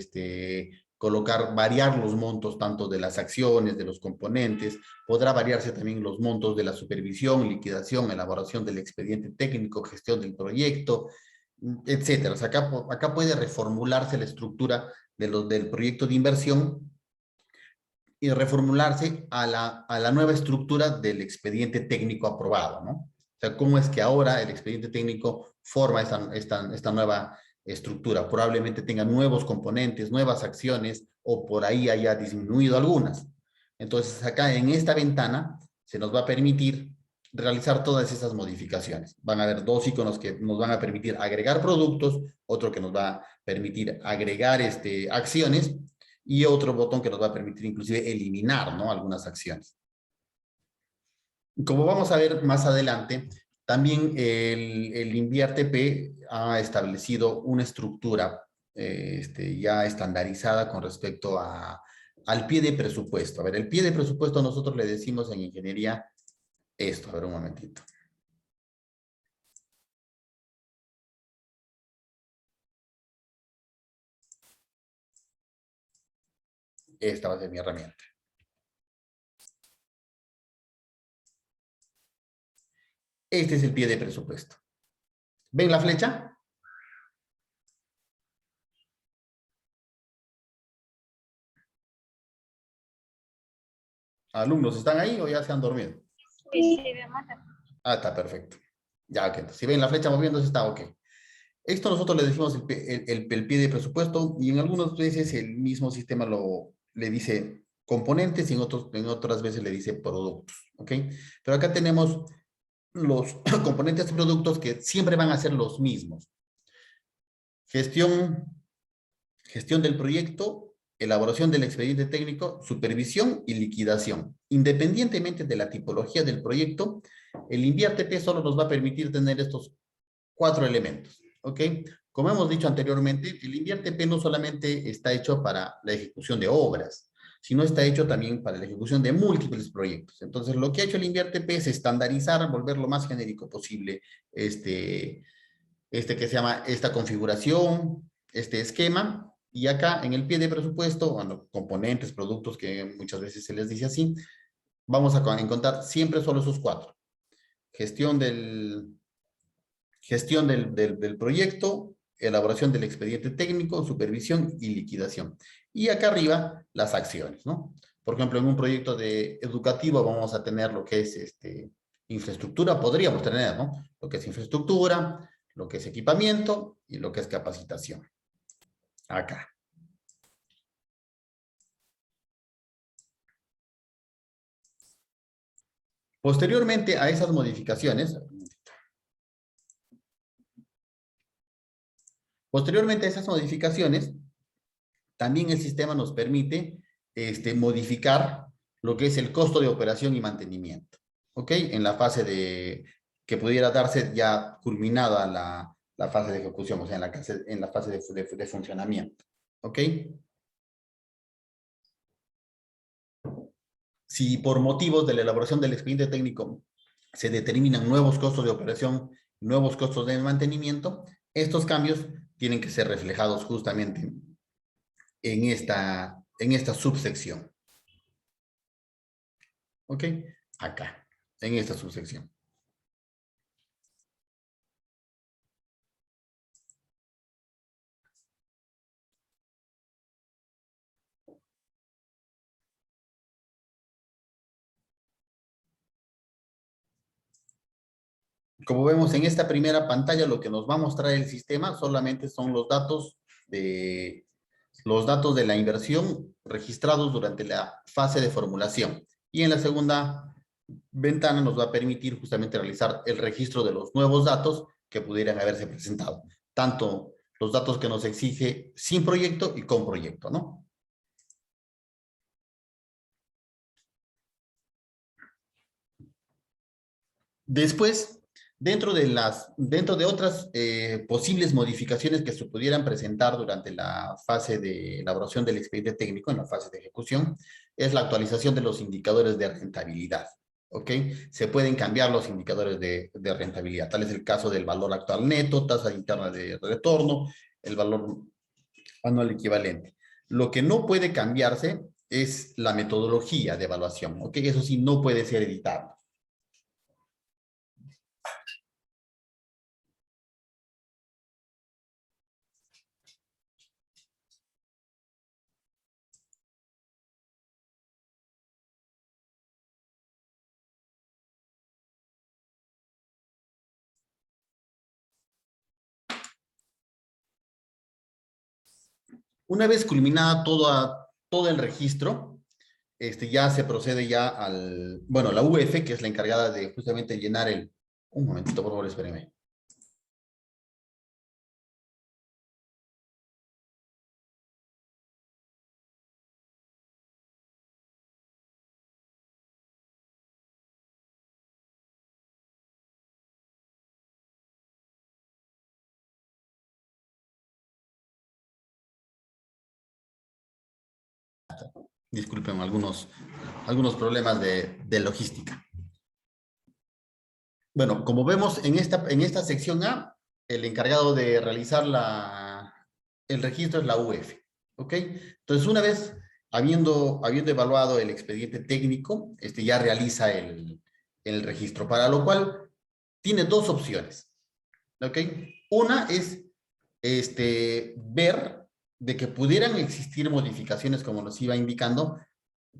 variar los montos tanto de las acciones, de los componentes, podrá variarse también los montos de la supervisión, liquidación, elaboración del expediente técnico, gestión del proyecto, etcétera. O sea, acá puede reformularse la estructura del proyecto de inversión y reformularse a la nueva estructura del expediente técnico aprobado, ¿no? O sea, cómo es que ahora el expediente técnico forma esta nueva estructura. Probablemente tenga nuevos componentes, nuevas acciones, o por ahí haya disminuido algunas. Entonces, acá en esta ventana se nos va a permitir realizar todas esas modificaciones. Van a haber dos iconos que nos van a permitir agregar productos, otro que nos va a permitir agregar acciones, y otro botón que nos va a permitir inclusive eliminar, ¿no?, algunas acciones. Como vamos a ver más adelante, también el INVIAR-TP ha establecido una estructura ya estandarizada con respecto al pie de presupuesto. A ver, el pie de presupuesto nosotros le decimos en ingeniería esto. A ver, un momentito. Esta va a ser mi herramienta. Este es el pie de presupuesto. ¿Ven la flecha? ¿Alumnos están ahí o ya se han dormido? Sí. Ah, está perfecto. Ya, ok. Si ven la flecha moviéndose, está ok. Esto nosotros le decimos el pie de presupuesto, y en algunas veces el mismo sistema le dice componentes y en otras veces le dice productos, ¿ok? Pero acá tenemos los componentes y productos que siempre van a ser los mismos. Gestión del proyecto, elaboración del expediente técnico, supervisión y liquidación. Independientemente de la tipología del proyecto, el INVIAR-TP solo nos va a permitir tener estos 4 elementos, ¿ok? Como hemos dicho anteriormente, el INVIAR-TP no solamente está hecho para la ejecución de obras, sino está hecho también para la ejecución de múltiples proyectos. Entonces, lo que ha hecho el INVIAR-TP es estandarizar, volver lo más genérico posible que se llama esta configuración, este esquema, y acá en el pie de presupuesto, bueno, componentes, productos, que muchas veces se les dice así, vamos a encontrar siempre solo esos 4. Gestión del proyecto, elaboración del expediente técnico, supervisión y liquidación. Y acá arriba, las acciones, ¿no? Por ejemplo, en un proyecto educativo vamos a tener lo que es Infraestructura podríamos tener, ¿no? Lo que es infraestructura, lo que es equipamiento y lo que es capacitación. Acá. Posteriormente a esas modificaciones, también el sistema nos permite modificar lo que es el costo de operación y mantenimiento. ¿Ok? En la fase de que pudiera darse ya culminada la fase de ejecución, o sea, en la fase de funcionamiento. ¿Ok? Si por motivos de la elaboración del expediente técnico se determinan nuevos costos de operación, nuevos costos de mantenimiento, estos cambios tienen que ser reflejados justamente en esta subsección. ¿Ok? Acá, en esta subsección. Como vemos en esta primera pantalla, lo que nos va a mostrar el sistema solamente son los datos de la inversión registrados durante la fase de formulación. Y en la segunda ventana nos va a permitir justamente realizar el registro de los nuevos datos que pudieran haberse presentado. Tanto los datos que nos exige sin proyecto y con proyecto, ¿no? Después, dentro de otras posibles modificaciones que se pudieran presentar durante la fase de elaboración del expediente técnico, en la fase de ejecución, es la actualización de los indicadores de rentabilidad. ¿Ok? Se pueden cambiar los indicadores de rentabilidad. Tal es el caso del valor actual neto, tasa interna de retorno, el valor anual equivalente. Lo que no puede cambiarse es la metodología de evaluación. ¿Ok? Eso sí, no puede ser editable. Una vez culminada todo el registro, ya se procede ya la UF, que es la encargada de justamente llenar un momentito, por favor, espérenme. Disculpen algunos problemas de logística. Bueno, como vemos en esta sección A, el encargado de realizar el registro es la UF. ¿Ok? Entonces, una vez habiendo evaluado el expediente técnico, ya realiza el registro, para lo cual tiene dos opciones. ¿Ok? Una es ver de que pudieran existir modificaciones, como nos iba indicando,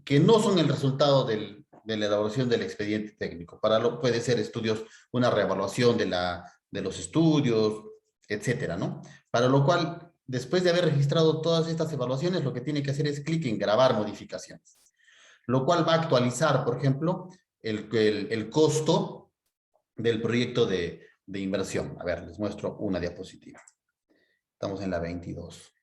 que no son el resultado de la elaboración del expediente técnico. Puede ser estudios, una reevaluación de los estudios, etcétera, ¿no? Para lo cual, después de haber registrado todas estas evaluaciones, lo que tiene que hacer es clic en grabar modificaciones, lo cual va a actualizar, por ejemplo, el costo del proyecto de inversión. A ver, les muestro una diapositiva. Estamos en la 22.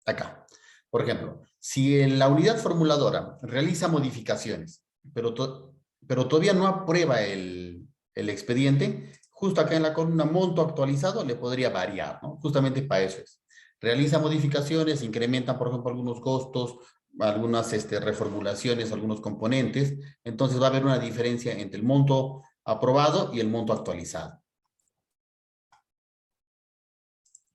Acá. Por ejemplo, si en la unidad formuladora realiza modificaciones, pero todavía no aprueba el expediente, justo acá en la columna monto actualizado le podría variar, ¿no? Justamente para eso es. Realiza modificaciones, incrementan, por ejemplo, algunos costos, algunas reformulaciones, algunos componentes, entonces va a haber una diferencia entre el monto aprobado y el monto actualizado.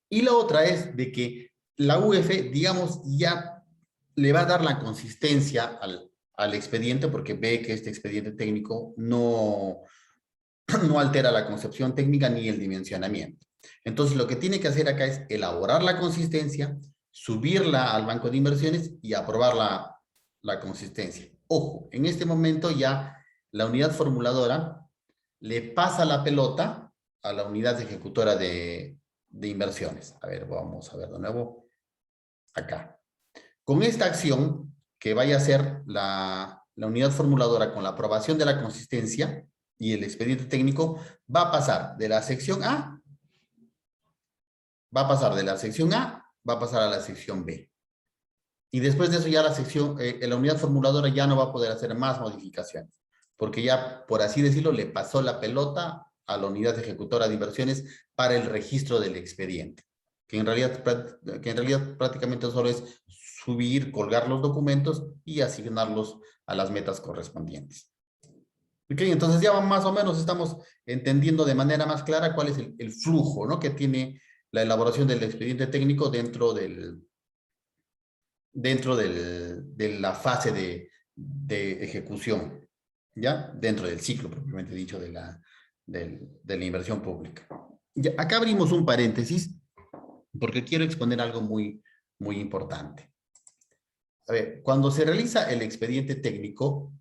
Y la otra es de que la UF, digamos, ya le va a dar la consistencia al expediente porque ve que este expediente técnico no altera la concepción técnica ni el dimensionamiento. Entonces, lo que tiene que hacer acá es elaborar la consistencia, subirla al banco de inversiones y aprobar la consistencia. Ojo, en este momento ya la unidad formuladora le pasa la pelota a la unidad ejecutora de inversiones. A ver, vamos a ver de nuevo acá. Con esta acción que vaya a ser la unidad formuladora con la aprobación de la consistencia y el expediente técnico, va a pasar de la sección A, va a pasar de la sección A, va a pasar a la sección B. Y después de eso ya la unidad formuladora ya no va a poder hacer más modificaciones, porque ya, por así decirlo, le pasó la pelota a la unidad ejecutora de inversiones para el registro del expediente, que en realidad prácticamente solo es subir, colgar los documentos y asignarlos a las metas correspondientes. Ok, entonces ya más o menos estamos entendiendo de manera más clara cuál es el flujo, ¿no?, que tiene la elaboración del expediente técnico dentro de la fase de ejecución, ¿ya? Dentro del ciclo, propiamente dicho, de la inversión pública. Ya, acá abrimos un paréntesis, porque quiero exponer algo muy, muy importante. A ver, cuando se realiza el expediente técnico,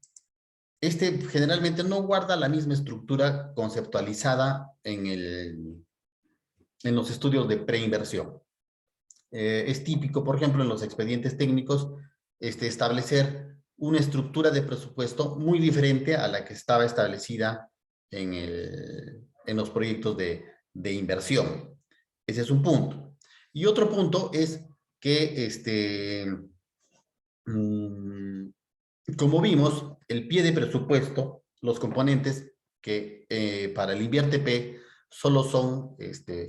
este generalmente no guarda la misma estructura conceptualizada en los estudios de preinversión. Es típico, por ejemplo, en los expedientes técnicos, establecer una estructura de presupuesto muy diferente a la que estaba establecida en los proyectos de inversión. Ese es un punto. Y otro punto es que, como vimos, el pie de presupuesto, los componentes que para el InviérTP solo son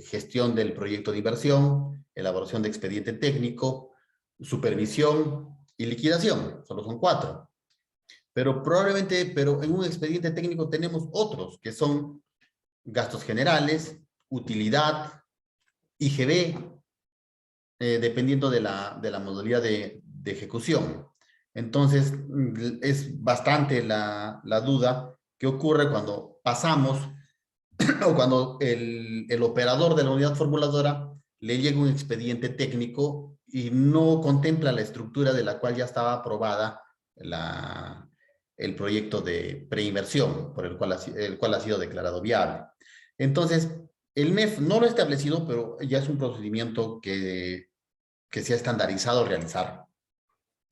gestión del proyecto de inversión, elaboración de expediente técnico, supervisión y liquidación. Solo son 4. Pero en un expediente técnico tenemos otros, que son gastos generales, utilidad, IGB, dependiendo de la modalidad de ejecución. Entonces, es bastante la duda que ocurre cuando pasamos o cuando el operador de la unidad formuladora le llega un expediente técnico y no contempla la estructura de la cual ya estaba aprobada el proyecto de preinversión, por el cual ha sido declarado viable. Entonces, el MEF no lo ha establecido, pero ya es un procedimiento que se ha estandarizado realizar.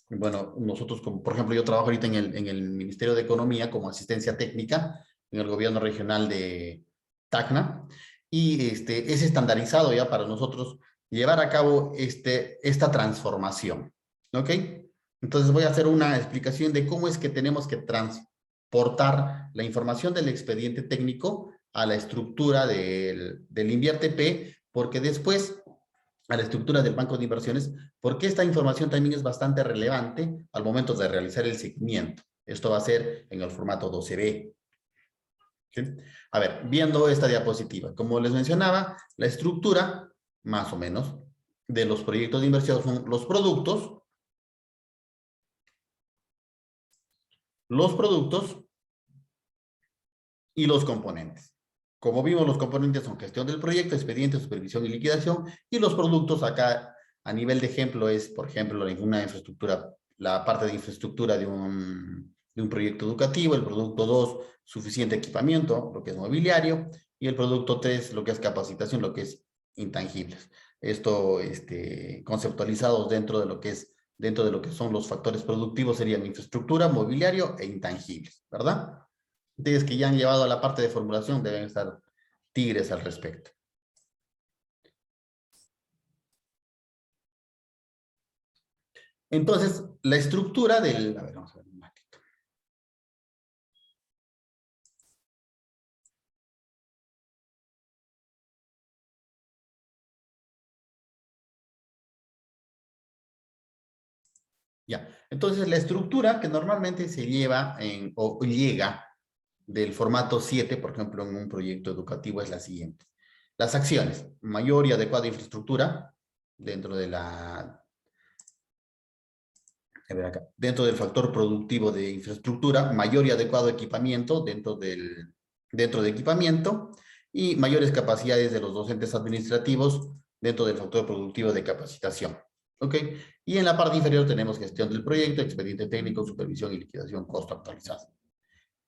Bueno, nosotros, como, por ejemplo, yo trabajo ahorita en el Ministerio de Economía como asistencia técnica en el gobierno regional de Tacna, y es estandarizado ya para nosotros llevar a cabo esta transformación. ¿Ok? Entonces voy a hacer una explicación de cómo es que tenemos que transportar la información del expediente técnico a la estructura del InviérTP, porque después a la estructura del banco de inversiones, porque esta información también es bastante relevante al momento de realizar el seguimiento. Esto va a ser en el formato 12B. ¿Sí? A ver, viendo esta diapositiva, como les mencionaba, la estructura, más o menos, de los proyectos de inversión son los productos y los componentes. Como vimos, los componentes son gestión del proyecto, expediente, supervisión y liquidación, y los productos acá, a nivel de ejemplo, es, por ejemplo, una infraestructura, la parte de infraestructura de un proyecto educativo, el producto 2, suficiente equipamiento, lo que es mobiliario, y el producto 3, lo que es capacitación, lo que es intangibles. Esto, conceptualizados dentro de lo que son los factores productivos, serían infraestructura, mobiliario e intangibles, ¿verdad? Ustedes que ya han llevado a la parte de formulación deben estar tigres al respecto. Entonces, la estructura del... A ver, vamos a ver un ratito. Ya, entonces la estructura que normalmente se lleva o llega del formato 7, por ejemplo, en un proyecto educativo es la siguiente. Las acciones, mayor y adecuada infraestructura dentro de dentro del factor productivo de infraestructura, mayor y adecuado equipamiento dentro de equipamiento y mayores capacidades de los docentes administrativos dentro del factor productivo de capacitación. ¿Ok? Y en la parte inferior tenemos gestión del proyecto, expediente técnico, supervisión y liquidación, costo actualizado.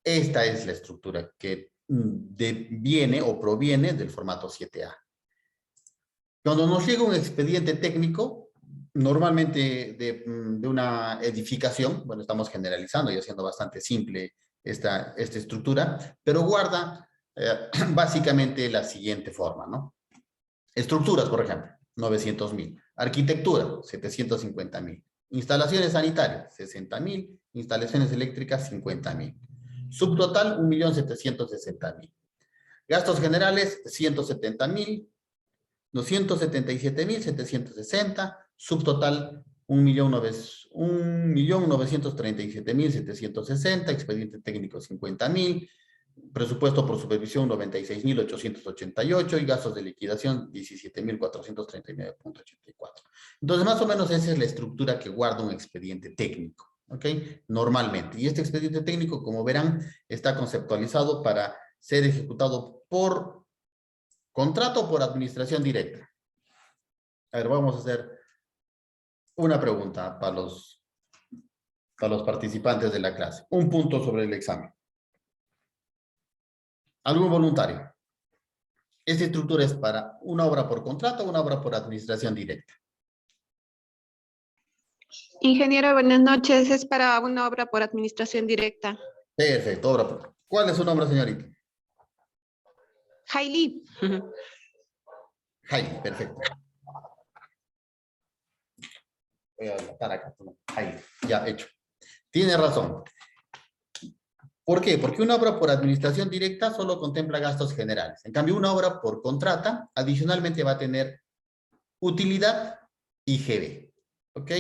Esta es la estructura que viene o proviene del formato 7A. Cuando nos llega un expediente técnico, normalmente de una edificación, bueno, estamos generalizando y haciendo bastante simple esta estructura, pero guarda básicamente la siguiente forma, ¿no? Estructuras, por ejemplo, 900.000. Arquitectura, 750.000. Instalaciones sanitarias, 60.000. Instalaciones eléctricas, 50.000. Subtotal, 1.760.000. Gastos generales, 170.000. 277.760, subtotal 1.937.760, expediente técnico 50.000, presupuesto por supervisión 96.888 y gastos de liquidación 17.439.84. Entonces, más o menos esa es la estructura que guarda un expediente técnico, ¿ok? Normalmente. Y este expediente técnico, como verán, está conceptualizado para ser ejecutado por contrato por administración directa. A ver, vamos a hacer una pregunta para los participantes de la clase. Un punto sobre el examen. ¿Algún voluntario? ¿Esta estructura es para una obra por contrato o una obra por administración directa? Ingeniero, buenas noches. Es para una obra por administración directa. Perfecto, obra por... ¿Cuál es su nombre, señorita? Hailey. Jaime, perfecto. Voy a anotar acá. Jaime, ya hecho. Tiene razón. ¿Por qué? Porque una obra por administración directa solo contempla gastos generales. En cambio, una obra por contrata adicionalmente va a tener utilidad y GB. ¿Ok?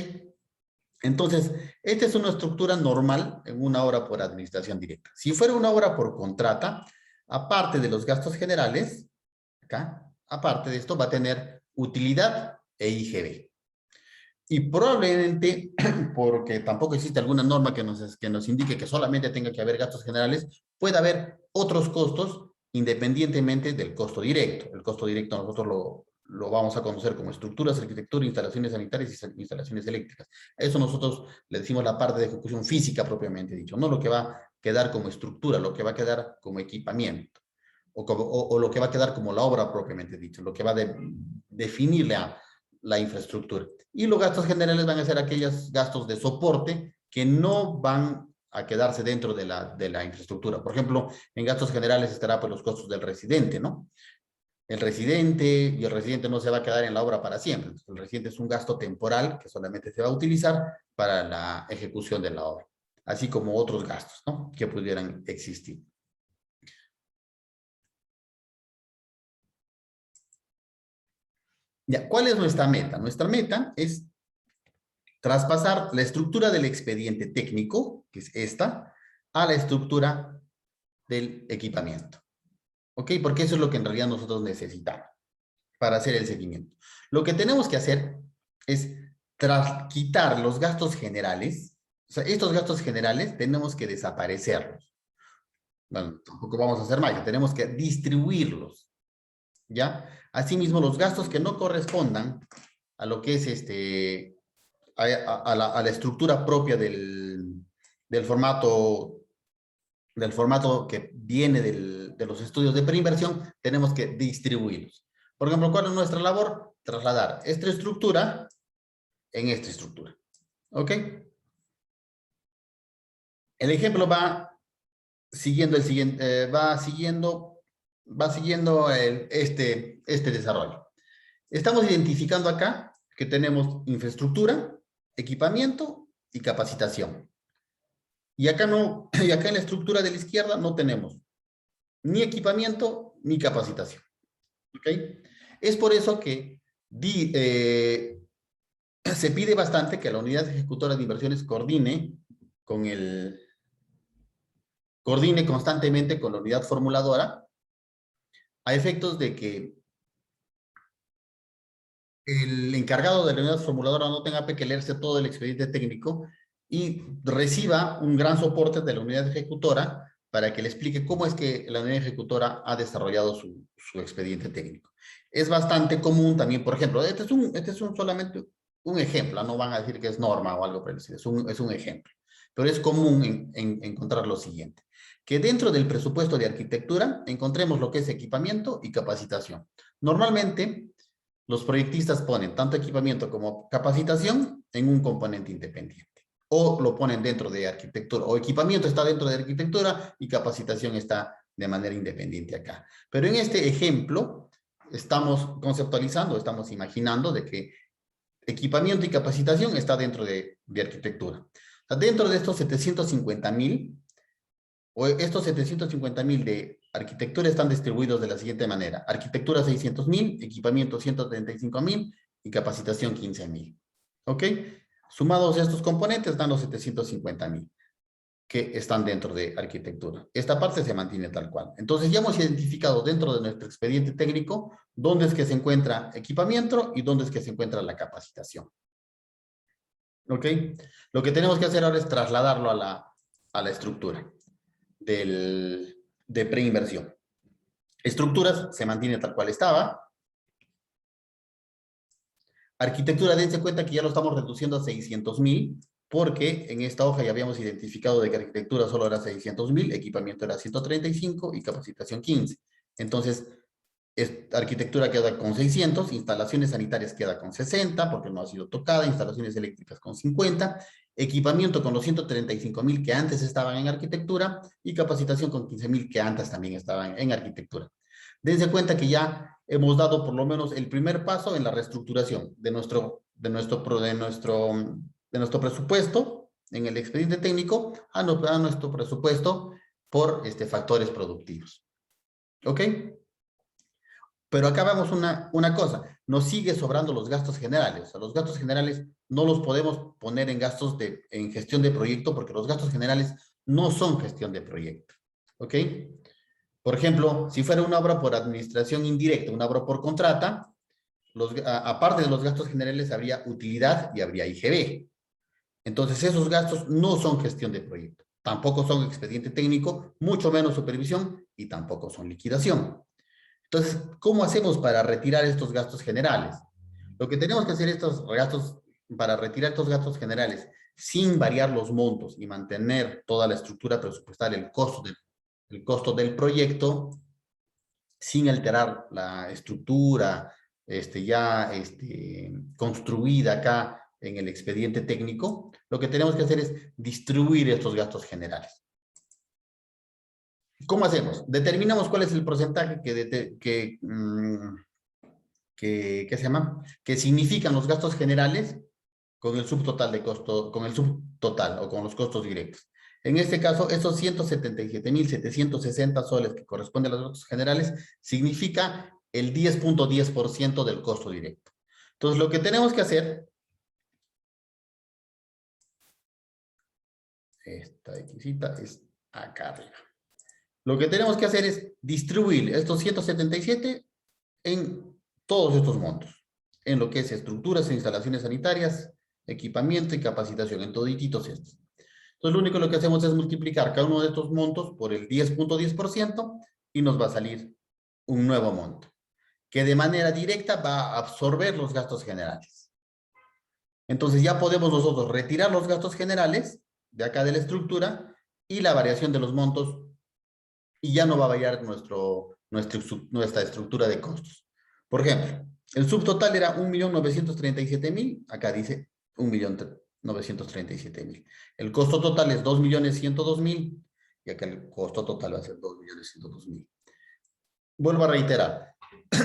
Entonces, esta es una estructura normal en una obra por administración directa. Si fuera una obra por contrata, aparte de los gastos generales, acá, aparte de esto, va a tener utilidad e IGB. Y probablemente, porque tampoco existe alguna norma que nos indique que solamente tenga que haber gastos generales, puede haber otros costos independientemente del costo directo. El costo directo nosotros lo vamos a conocer como estructuras, arquitectura, instalaciones sanitarias y instalaciones eléctricas. A eso nosotros le decimos la parte de ejecución física propiamente dicho, no lo que va a quedar como estructura, lo que va a quedar como equipamiento, o lo que va a quedar como la obra propiamente dicho, lo que va a definir la infraestructura. Y los gastos generales van a ser aquellos gastos de soporte que no van a quedarse dentro de la infraestructura. Por ejemplo, en gastos generales estará por los costos del residente, ¿no? El residente no se va a quedar en la obra para siempre. El residente es un gasto temporal que solamente se va a utilizar para la ejecución de la obra, así como otros gastos, ¿no? Que pudieran existir. Ya, ¿cuál es nuestra meta? Nuestra meta es traspasar la estructura del expediente técnico, que es esta, a la estructura del equipamiento. ¿Ok? Porque eso es lo que en realidad nosotros necesitamos para hacer el seguimiento. Lo que tenemos que hacer es quitar los gastos generales. O sea, estos gastos generales tenemos que desaparecerlos. Bueno, tampoco vamos a hacer más, tenemos que distribuirlos. ¿Ya? Asimismo, los gastos que no correspondan a lo que es a la estructura propia del formato que viene de los estudios de preinversión, tenemos que distribuirlos. Por ejemplo, ¿cuál es nuestra labor? Trasladar esta estructura en esta estructura. ¿Ok? El ejemplo va siguiendo este desarrollo. Estamos identificando acá que tenemos infraestructura, equipamiento y capacitación. Y acá en la estructura de la izquierda no tenemos ni equipamiento ni capacitación. ¿Ok? Es por eso que se pide bastante que la unidad ejecutora de inversiones coordine constantemente con la unidad formuladora a efectos de que el encargado de la unidad formuladora no tenga que leerse todo el expediente técnico y reciba un gran soporte de la unidad ejecutora para que le explique cómo es que la unidad ejecutora ha desarrollado su expediente técnico. Es bastante común también, por ejemplo, este es solamente un ejemplo, no van a decir que es norma o algo por el estilo, es un ejemplo. Pero es común encontrar lo siguiente, que dentro del presupuesto de arquitectura encontremos lo que es equipamiento y capacitación. Normalmente, los proyectistas ponen tanto equipamiento como capacitación en un componente independiente. O lo ponen dentro de arquitectura, o equipamiento está dentro de arquitectura y capacitación está de manera independiente acá. Pero en este ejemplo, estamos conceptualizando, estamos imaginando de que equipamiento y capacitación está dentro de arquitectura. O sea, dentro de estos 750,000, o estos 750,000 de arquitectura están distribuidos de la siguiente manera. Arquitectura 600,000, equipamiento 135,000 y capacitación 15,000. ¿Ok? Sumados estos componentes dan los 750,000 que están dentro de arquitectura. Esta parte se mantiene tal cual. Entonces ya hemos identificado dentro de nuestro expediente técnico dónde es que se encuentra equipamiento y dónde es que se encuentra la capacitación. ¿Ok? Lo que tenemos que hacer ahora es trasladarlo a la estructura de preinversión. Estructuras se mantiene tal cual estaba. Arquitectura, dense cuenta que ya lo estamos reduciendo a 600,000, porque en esta hoja ya habíamos identificado de que arquitectura solo era 600,000, equipamiento era 135 y capacitación 15. Entonces, arquitectura queda con 600, instalaciones sanitarias queda con 60, porque no ha sido tocada, instalaciones eléctricas con 50, equipamiento con los 135,000 que antes estaban en arquitectura y capacitación con 15,000 que antes también estaban en arquitectura. Dense cuenta que ya hemos dado por lo menos el primer paso en la reestructuración de nuestro presupuesto en el expediente técnico a nuestro presupuesto por factores productivos. ¿Ok? Pero acá vemos una cosa, nos sigue sobrando los gastos generales. O sea, los gastos generales no los podemos poner en gastos en gestión de proyecto porque los gastos generales no son gestión de proyecto. ¿Ok? Por ejemplo, si fuera una obra por administración indirecta, una obra por contrata, aparte de los gastos generales habría utilidad y habría IGB. Entonces esos gastos no son gestión de proyecto. Tampoco son expediente técnico, mucho menos supervisión y tampoco son liquidación. Entonces, ¿cómo hacemos para retirar estos gastos generales? Lo que tenemos que hacer para retirar estos gastos generales sin variar los montos y mantener toda la estructura presupuestal, el costo del proyecto, sin alterar la estructura construida acá en el expediente técnico, lo que tenemos que hacer es distribuir estos gastos generales. ¿Cómo hacemos? Determinamos cuál es el porcentaje que se llama, que significan los gastos generales con el subtotal de costo, con el subtotal o con los costos directos. En este caso, esos 177,760 soles que corresponden a los gastos generales significa el 10.10% del costo directo. Entonces, lo que tenemos que hacer, esta Xita es acá arriba. Lo que tenemos que hacer es distribuir estos 177 en todos estos montos, en lo que es estructuras e instalaciones sanitarias, equipamiento y capacitación, en todititos estos. Entonces, lo único que hacemos es multiplicar cada uno de estos montos por el 10.10% y nos va a salir un nuevo monto, que de manera directa va a absorber los gastos generales. Entonces, ya podemos nosotros retirar los gastos generales de acá de la estructura y la variación de los montos, y ya no va a variar nuestra estructura de costos. Por ejemplo, el subtotal era 1.937.000, acá dice 1.937.000. El costo total es 2.102.000, y acá el costo total va a ser 2.102.000. Vuelvo a reiterar,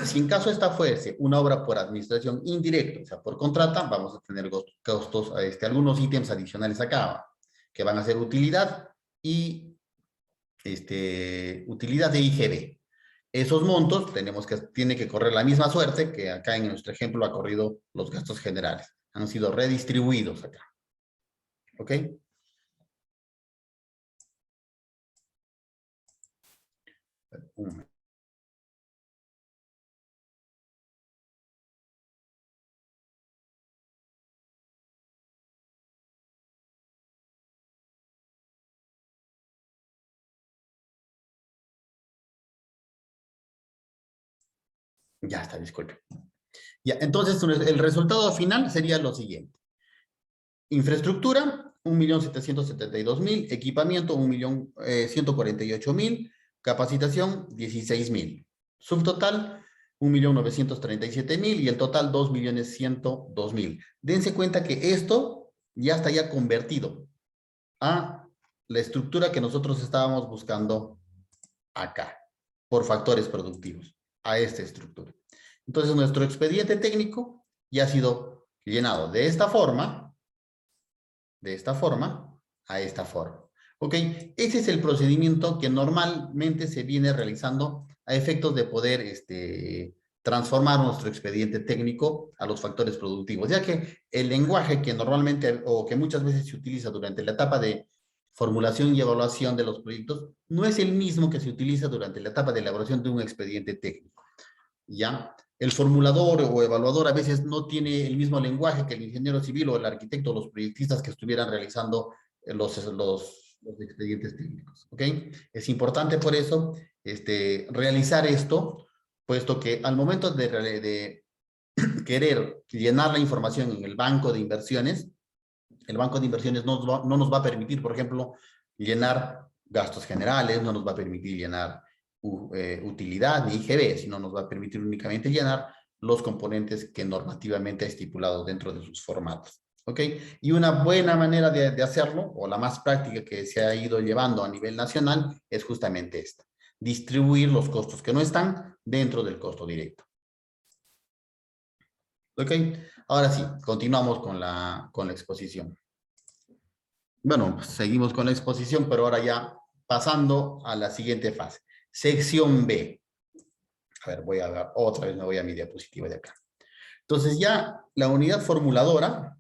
si en caso esta fuese una obra por administración indirecta, o sea, por contrata, vamos a tener costos, algunos ítems adicionales acá, que van a ser utilidad y utilidad de IGB. Esos montos tiene que correr la misma suerte que acá en nuestro ejemplo ha corrido los gastos generales. Han sido redistribuidos acá. ¿Ok? Ya está, disculpe. Ya, entonces el resultado final sería lo siguiente. Infraestructura, 1.772.000. Equipamiento, 1.148.000. Capacitación, 16.000. Subtotal, 1.937.000 y el total 2.102.000. Dense cuenta que esto ya está ya convertido a la estructura que nosotros estábamos buscando acá, por factores productivos, a esta estructura. Entonces, nuestro expediente técnico ya ha sido llenado de esta forma a esta forma. ¿Ok? Ese es el procedimiento que normalmente se viene realizando a efectos de poder transformar nuestro expediente técnico a los factores productivos, ya que el lenguaje que normalmente o que muchas veces se utiliza durante la etapa de formulación y evaluación de los proyectos no es el mismo que se utiliza durante la etapa de elaboración de un expediente técnico. ¿Ya? El formulador o evaluador a veces no tiene el mismo lenguaje que el ingeniero civil o el arquitecto o los proyectistas que estuvieran realizando los expedientes técnicos. ¿Ok? Es importante por eso realizar esto, puesto que al momento de querer llenar la información en el banco de inversiones, el banco de inversiones no nos va a permitir, por ejemplo, llenar gastos generales, no nos va a permitir llenar utilidad ni IGB, sino nos va a permitir únicamente llenar los componentes que normativamente ha estipulado dentro de sus formatos. ¿Ok? Y una buena manera de hacerlo, o la más práctica que se ha ido llevando a nivel nacional, es justamente esta. Distribuir los costos que no están dentro del costo directo. ¿Ok? Ahora sí, continuamos con la exposición. Bueno, pues seguimos con la exposición, pero ahora ya pasando a la siguiente fase. Sección B. A ver, voy a dar otra vez, me voy a mi diapositiva de acá. Entonces ya la unidad formuladora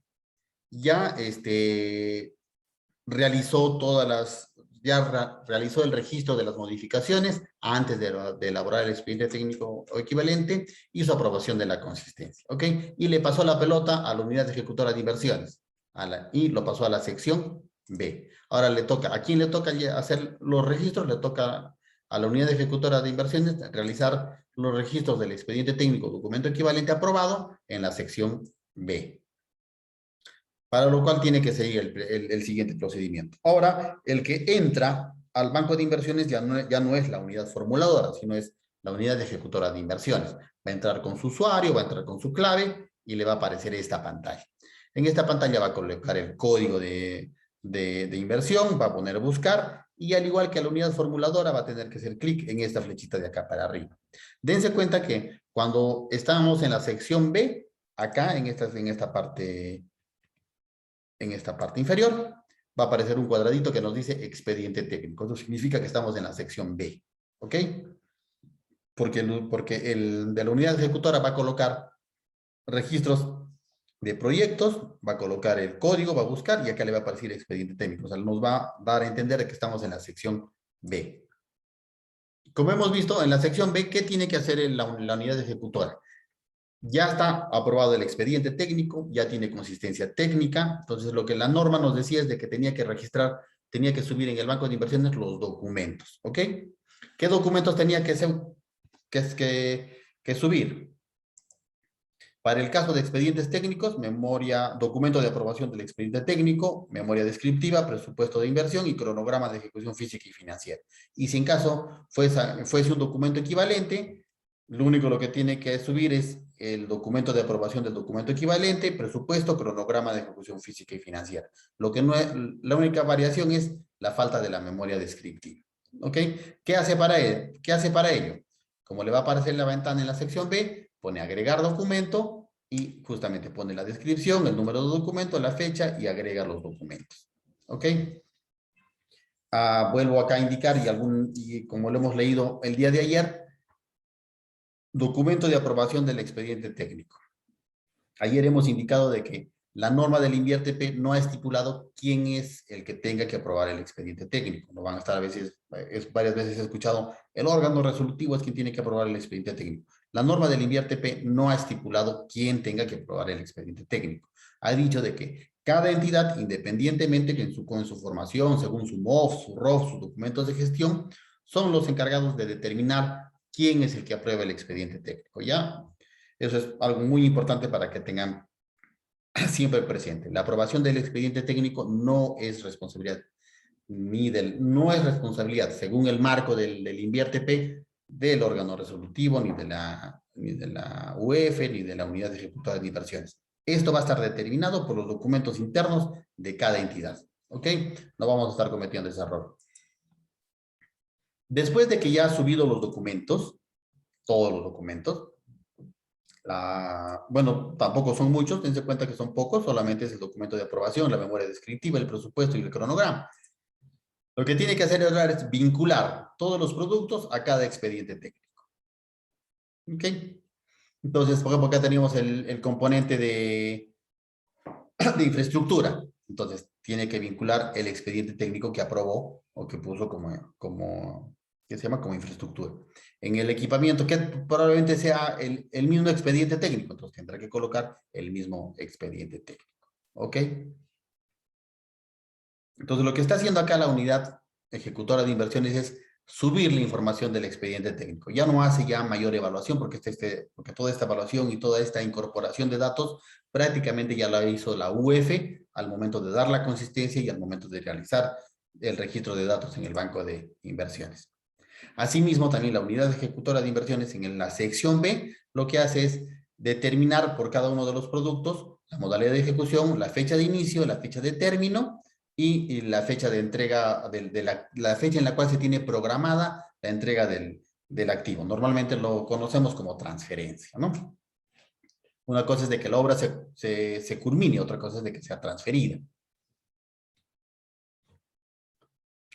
ya realizó realizó el registro de las modificaciones antes de elaborar el expediente técnico o equivalente y su aprobación de la consistencia, ¿ok? Y le pasó la pelota a la unidad ejecutora de inversiones y lo pasó a la sección B. Ahora le toca, ¿a quién le toca hacer los registros? Le toca a la unidad ejecutora de inversiones realizar los registros del expediente técnico documento equivalente aprobado en la sección B. Para lo cual tiene que seguir el siguiente procedimiento. Ahora, el que entra al banco de inversiones ya no es la unidad formuladora, sino es la unidad ejecutora de inversiones. Va a entrar con su usuario, va a entrar con su clave y le va a aparecer esta pantalla. En esta pantalla va a colocar el código de inversión, va a poner buscar y al igual que la unidad formuladora va a tener que hacer clic en esta flechita de acá para arriba. Dense cuenta que cuando estamos en la sección B, acá en esta parte inferior, va a aparecer un cuadradito que nos dice expediente técnico. Eso significa que estamos en la sección B. ¿Ok? Porque el de la unidad ejecutora va a colocar registros de proyectos, va a colocar el código, va a buscar y acá le va a aparecer expediente técnico. O sea, nos va a dar a entender que estamos en la sección B. Como hemos visto, en la sección B, ¿qué tiene que hacer la unidad ejecutora? Ya está aprobado el expediente técnico, ya tiene consistencia técnica, entonces lo que la norma nos decía es de que tenía que registrar, tenía que subir en el banco de inversiones los documentos, ¿ok? ¿Qué documentos tenía que subir? Para el caso de expedientes técnicos, documento de aprobación del expediente técnico, memoria descriptiva, presupuesto de inversión y cronograma de ejecución física y financiera. Y si en caso fuese un documento equivalente, lo que tiene que subir es el documento de aprobación del documento equivalente, presupuesto, cronograma de ejecución física y financiera. La única variación es la falta de la memoria descriptiva. ¿Ok? ¿Qué hace para ello? Como le va a aparecer la ventana en la sección B, pone agregar documento y justamente pone la descripción, el número de documento, la fecha y agrega los documentos. ¿Ok? Vuelvo acá a indicar y como lo hemos leído el día de ayer, documento de aprobación del expediente técnico. Ayer hemos indicado de que la norma del INVIERTP no ha estipulado quién es el que tenga que aprobar el expediente técnico. No van a estar varias veces he escuchado, el órgano resolutivo es quien tiene que aprobar el expediente técnico. La norma del INVIERTP no ha estipulado quién tenga que aprobar el expediente técnico. Ha dicho de que cada entidad, independientemente con su formación, según su MOF, su ROF, sus documentos de gestión, son los encargados de determinar quién es el que aprueba el expediente técnico. ¿Ya? Eso es algo muy importante para que tengan siempre presente. La aprobación del expediente técnico no es responsabilidad no es responsabilidad, según el marco del INVIERTP, del órgano resolutivo, ni de la UEF, ni de la unidad ejecutora de inversiones. Esto va a estar determinado por los documentos internos de cada entidad. ¿Ok? No vamos a estar cometiendo ese error. Después de que ya ha subido los documentos, todos los documentos, bueno, tampoco son muchos, tense cuenta que son pocos, solamente es el documento de aprobación, la memoria descriptiva, el presupuesto y el cronograma. Lo que tiene que hacer es vincular todos los productos a cada expediente técnico. ¿Ok? Entonces, por ejemplo, acá tenemos el componente de infraestructura. Entonces, tiene que vincular el expediente técnico que aprobó o que puso ¿qué se llama? Como infraestructura. En el equipamiento, que probablemente sea el mismo expediente técnico. Entonces, tendrá que colocar el mismo expediente técnico. ¿Ok? Entonces, lo que está haciendo acá la unidad ejecutora de inversiones es subir la información del expediente técnico. Ya no hace ya mayor evaluación porque toda esta evaluación y toda esta incorporación de datos prácticamente ya la hizo la UEF al momento de dar la consistencia y al momento de realizar el registro de datos en el banco de inversiones. Asimismo, también la unidad ejecutora de inversiones en la sección B lo que hace es determinar por cada uno de los productos la modalidad de ejecución, la fecha de inicio, la fecha de término y la fecha de entrega, la fecha en la cual se tiene programada la entrega del activo. Normalmente lo conocemos como transferencia, ¿no? Una cosa es de que la obra se culmine, otra cosa es de que sea transferida.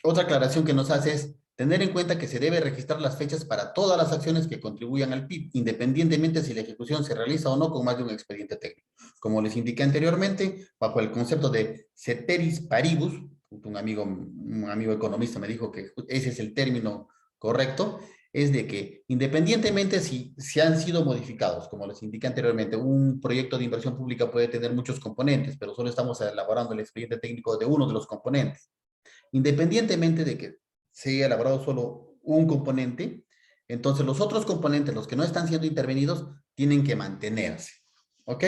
Otra aclaración que nos hace es tener en cuenta que se debe registrar las fechas para todas las acciones que contribuyan al PIB, independientemente si la ejecución se realiza o no con más de un expediente técnico. Como les indiqué anteriormente, bajo el concepto de ceteris paribus, un amigo economista me dijo que ese es el término correcto, es de que independientemente si se han sido modificados, como les indiqué anteriormente, un proyecto de inversión pública puede tener muchos componentes, pero solo estamos elaborando el expediente técnico de uno de los componentes. Independientemente de que se haya elaborado solo un componente, entonces los otros componentes, los que no están siendo intervenidos, tienen que mantenerse. ¿Ok?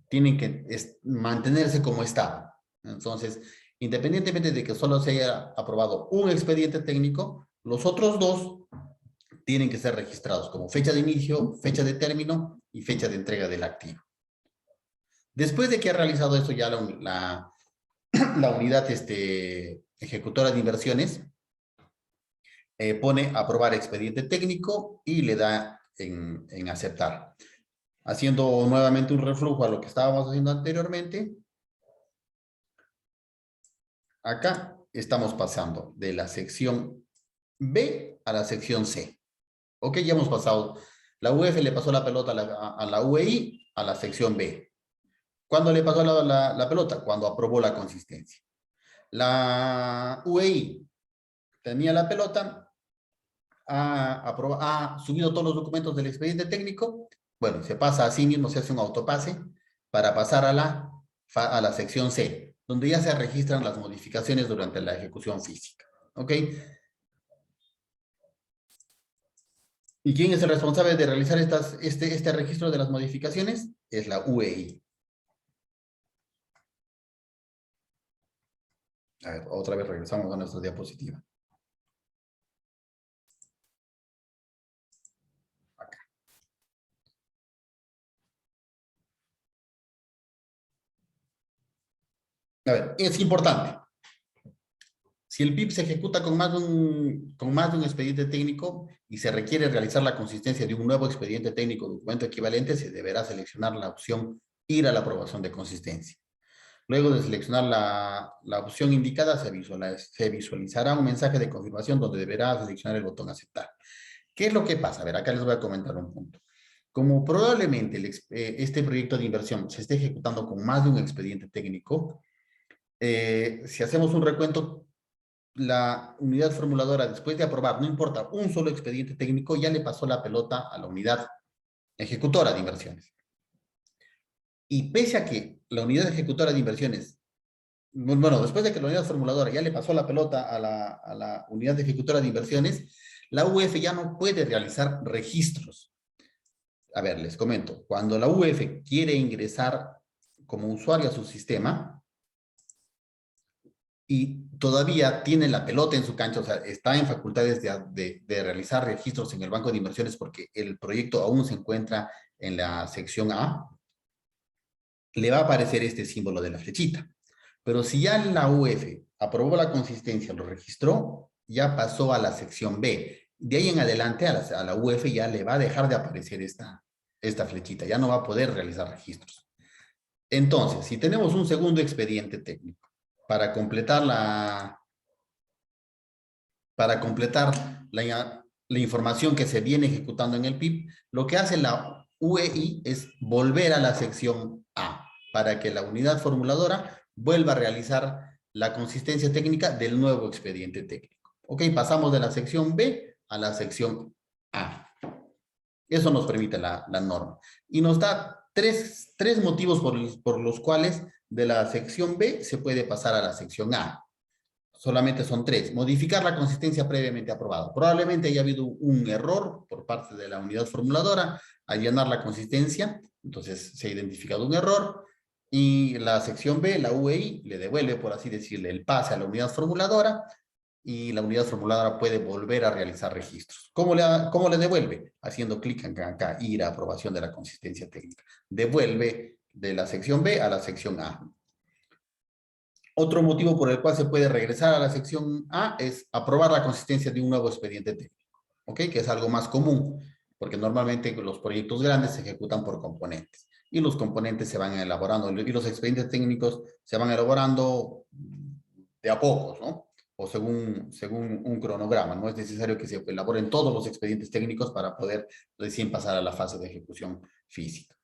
Tienen que mantenerse como estaban. Entonces, independientemente de que solo se haya aprobado un expediente técnico, los otros dos tienen que ser registrados como fecha de inicio, fecha de término y fecha de entrega del activo. Después de que ha realizado eso ya la unidad ejecutora de inversiones, pone aprobar expediente técnico y le da en aceptar. Haciendo nuevamente un reflujo a lo que estábamos haciendo anteriormente, acá estamos pasando de la sección B a la sección C. Ok, ya hemos pasado. La UEF le pasó la pelota a la UEI a la sección B. ¿Cuándo le pasó la pelota? Cuando aprobó la consistencia. La UEI tenía la pelota, ha subido todos los documentos del expediente técnico. Bueno, se pasa a sí mismo, se hace un autopase para pasar a la sección C, donde ya se registran las modificaciones durante la ejecución física. ¿Ok? ¿Y quién es el responsable de realizar este registro de las modificaciones? Es la UEI. A ver, otra vez regresamos a nuestra diapositiva. Acá. A ver, es importante. Si el PIB se ejecuta con más de un expediente técnico y se requiere realizar la consistencia de un nuevo expediente técnico o documento equivalente, se deberá seleccionar la opción ir a la aprobación de consistencia. Luego de seleccionar la opción indicada, se visualizará un mensaje de confirmación donde deberá seleccionar el botón aceptar. ¿Qué es lo que pasa? A ver, acá les voy a comentar un punto. Como probablemente este proyecto de inversión se esté ejecutando con más de un expediente técnico, si hacemos un recuento, la unidad formuladora, después de aprobar, no importa, un solo expediente técnico, ya le pasó la pelota a la unidad ejecutora de inversiones. Y pese a que la unidad ejecutora de inversiones, bueno, después de que la unidad formuladora ya le pasó la pelota a la unidad ejecutora de inversiones, la UEF ya no puede realizar registros. a ver, les comento, cuando la UF quiere ingresar como usuario a su sistema y todavía tiene la pelota en su cancha, o sea, está en facultades de realizar registros en el banco de inversiones porque el proyecto aún se encuentra en la sección A, le va a aparecer este símbolo de la flechita. Pero si ya la UF aprobó la consistencia, lo registró, ya pasó a la sección B. De ahí en adelante a la UF ya le va a dejar de aparecer esta flechita, ya no va a poder realizar registros. Entonces, si tenemos un segundo expediente técnico para completar la información que se viene ejecutando en el PIB, lo que hace la UEI es volver a la sección A para que la unidad formuladora vuelva a realizar la consistencia técnica del nuevo expediente técnico. Ok, pasamos de la sección B a la sección A. Eso nos permite la norma. Y nos da tres motivos por los cuales de la sección B se puede pasar a la sección A. Solamente son tres. Modificar la consistencia previamente aprobada. Probablemente haya habido un error por parte de la unidad formuladora al llenar la consistencia. Entonces se ha identificado un error. Y la sección B, la UEI, le devuelve, por así decirle, el pase a la unidad formuladora y la unidad formuladora puede volver a realizar registros. ¿Cómo le devuelve? Haciendo clic acá, ir a aprobación de la consistencia técnica. Devuelve de la sección B a la sección A. Otro motivo por el cual se puede regresar a la sección A es aprobar la consistencia de un nuevo expediente técnico, ¿ok? Que es algo más común, porque normalmente los proyectos grandes se ejecutan por componentes y los componentes se van elaborando y los expedientes técnicos se van elaborando de a pocos, ¿no? O según un cronograma. No es necesario que se elaboren todos los expedientes técnicos para poder recién pasar a la fase de ejecución física.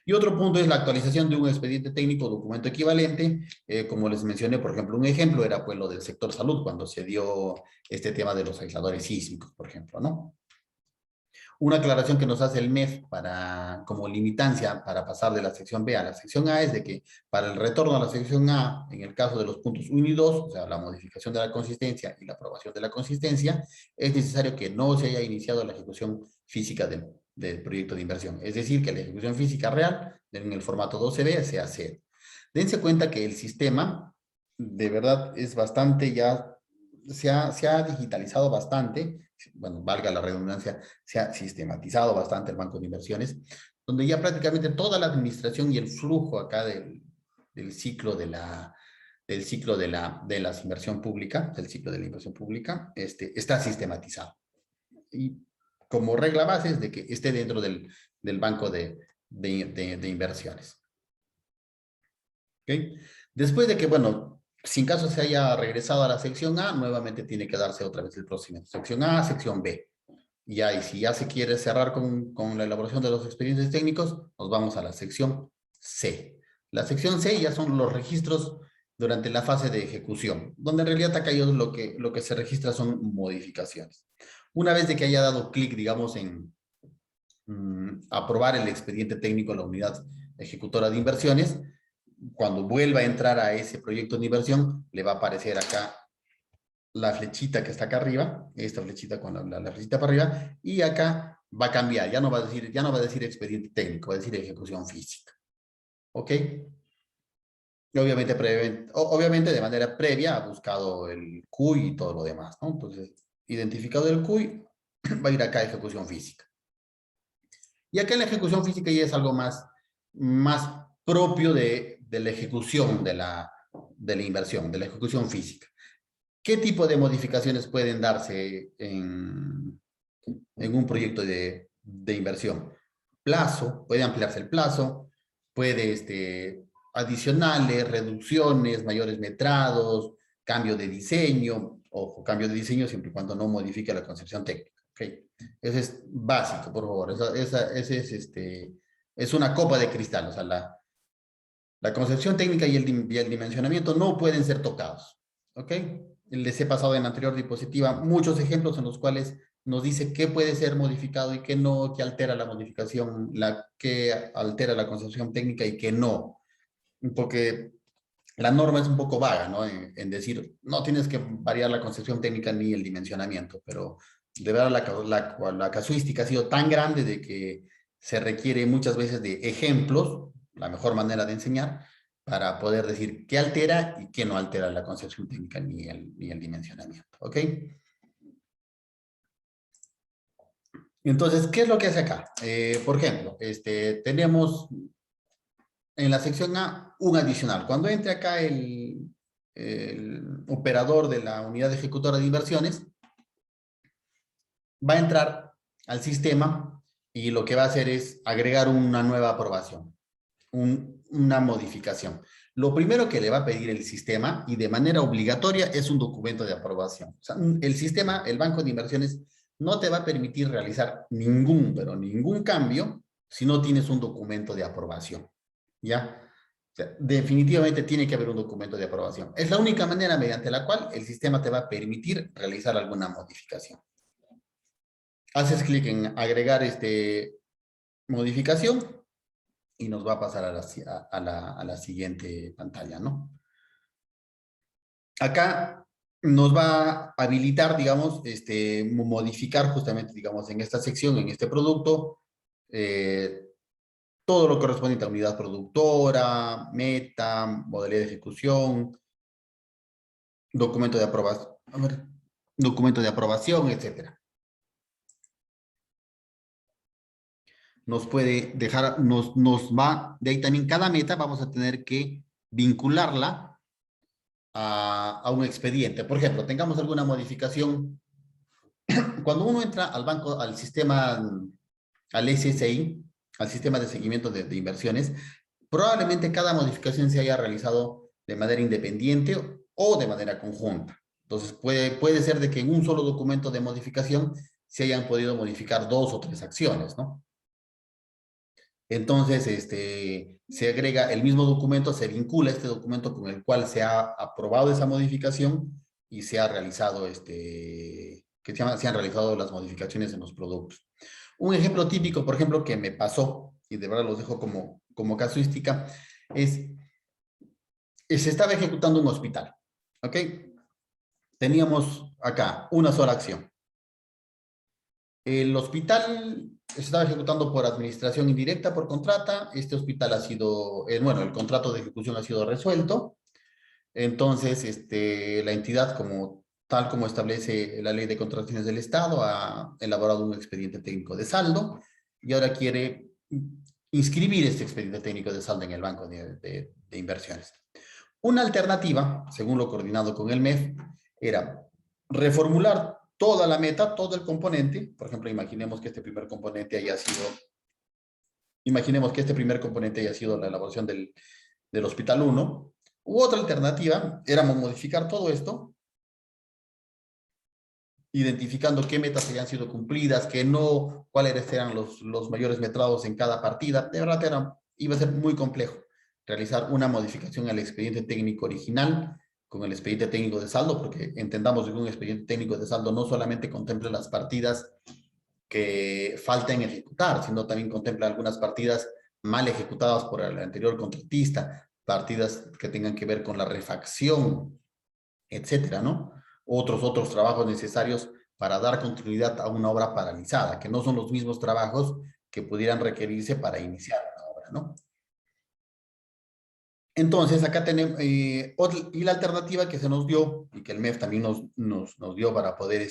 Y otro punto es la actualización de un expediente técnico o documento equivalente. Como les mencioné, por ejemplo, un ejemplo era pues lo del sector salud, cuando se dio este tema de los aisladores sísmicos, por ejemplo, ¿no? Una aclaración que nos hace el MEF como limitancia para pasar de la sección B a la sección A es de que para el retorno a la sección A, en el caso de los puntos 1 y 2, o sea, la modificación de la consistencia y la aprobación de la consistencia, es necesario que no se haya iniciado la ejecución física del proyecto de inversión. Es decir, que la ejecución física real en el formato 12B sea 0. Dense cuenta que el sistema de verdad es bastante ya, se ha digitalizado bastante, bueno, valga la redundancia, se ha sistematizado bastante el banco de inversiones, donde ya prácticamente toda la administración y el flujo acá del ciclo de la inversión pública, del ciclo de la inversión pública, está sistematizado. Y como regla base es de que esté dentro del banco de inversiones. ¿Okay? Después de que, bueno, si en caso se haya regresado a la sección A, nuevamente tiene que darse otra vez el procedimiento. Sección A, sección B. Y si ya se quiere cerrar con la elaboración de los expedientes técnicos, nos vamos a la sección C. La sección C ya son los registros durante la fase de ejecución, donde en realidad acá lo que se registra son modificaciones. Una vez de que haya dado clic, digamos, en aprobar el expediente técnico en la unidad ejecutora de inversiones, cuando vuelva a entrar a ese proyecto de inversión, le va a aparecer acá la flechita que está acá arriba, esta flechita con la flechita para arriba, y acá va a cambiar, ya no va a decir expediente técnico, va a decir ejecución física. ¿Ok? Y obviamente de manera previa ha buscado el CUI y todo lo demás, ¿no? Entonces, identificado el CUI, va a ir acá a ejecución física. Y acá en la ejecución física ya es algo más propio de la ejecución de la inversión, de la ejecución física. ¿Qué tipo de modificaciones pueden darse en un proyecto de inversión? Plazo, puede ampliarse el plazo, puede adicionales, reducciones, mayores metrados, cambio de diseño, ojo, cambio de diseño siempre y cuando no modifique la concepción técnica. ¿Okay? Ese es básico, por favor. Ese es una copa de cristal. O sea, la concepción técnica y el dimensionamiento no pueden ser tocados. ¿Ok? Les he pasado en la anterior diapositiva muchos ejemplos en los cuales nos dice qué puede ser modificado y qué no, qué altera la modificación, que altera la concepción técnica y qué no. Porque la norma es un poco vaga, ¿no? En decir, no tienes que variar la concepción técnica ni el dimensionamiento, pero de verdad la casuística ha sido tan grande de que se requiere muchas veces de ejemplos, la mejor manera de enseñar, para poder decir qué altera y qué no altera la concepción técnica ni el dimensionamiento. ¿Ok? Entonces, ¿qué es lo que hace acá? Por ejemplo, tenemos en la sección A un adicional. Cuando entre acá el operador de la unidad ejecutora de inversiones, va a entrar al sistema y lo que va a hacer es agregar una nueva aprobación, una modificación. Lo primero que le va a pedir el sistema, y de manera obligatoria, es un documento de aprobación. O sea, el sistema, el banco de inversiones, no te va a permitir realizar ningún, pero ningún cambio si no tienes un documento de aprobación. ¿Ya? O sea, definitivamente tiene que haber un documento de aprobación. Es la única manera mediante la cual el sistema te va a permitir realizar alguna modificación. Haces clic en agregar modificación y nos va a pasar a la siguiente pantalla, ¿no? Acá nos va a habilitar, digamos, modificar justamente, digamos, en esta sección, en este producto, todo lo correspondiente a unidad productora, meta, modalidad de ejecución, documento de aprobación, etcétera. Nos puede dejar, nos va, de ahí también cada meta vamos a tener que vincularla a un expediente. Por ejemplo, tengamos alguna modificación. Cuando uno entra al banco, al sistema, al SSI, al sistema de seguimiento de inversiones, probablemente cada modificación se haya realizado de manera independiente o de manera conjunta. Entonces, puede ser de que en un solo documento de modificación se hayan podido modificar 2 o 3 acciones, ¿no? Entonces, se agrega el mismo documento, se vincula este documento con el cual se ha aprobado esa modificación y se ha realizado, se han realizado las modificaciones en los productos. Un ejemplo típico, por ejemplo, que me pasó, y de verdad los dejo como casuística, se estaba ejecutando un hospital, ¿ok? Teníamos acá una sola acción. El hospital se estaba ejecutando por administración indirecta, por contrata. Este hospital ha sido, bueno, el contrato de ejecución ha sido resuelto. Entonces, la entidad, tal como establece la ley de contrataciones del Estado, ha elaborado un expediente técnico de saldo y ahora quiere inscribir este expediente técnico de saldo en el banco de inversiones. Una alternativa, según lo coordinado con el MEF, era reformular toda la meta, todo el componente. Por ejemplo, imaginemos que este primer componente haya sido la elaboración del Hospital 1. U otra alternativa era modificar todo esto, identificando qué metas habían sido cumplidas, qué no, cuáles eran los mayores metrados en cada partida. De verdad iba a ser muy complejo realizar una modificación al expediente técnico original con el expediente técnico de saldo, porque entendamos que un expediente técnico de saldo no solamente contempla las partidas que faltan ejecutar, sino también contempla algunas partidas mal ejecutadas por el anterior contratista, partidas que tengan que ver con la refacción, etcétera, ¿no? Otros trabajos necesarios para dar continuidad a una obra paralizada, que no son los mismos trabajos que pudieran requerirse para iniciar una obra, ¿no? Entonces, acá tenemos, y la alternativa que se nos dio, y que el MEF también nos dio para poder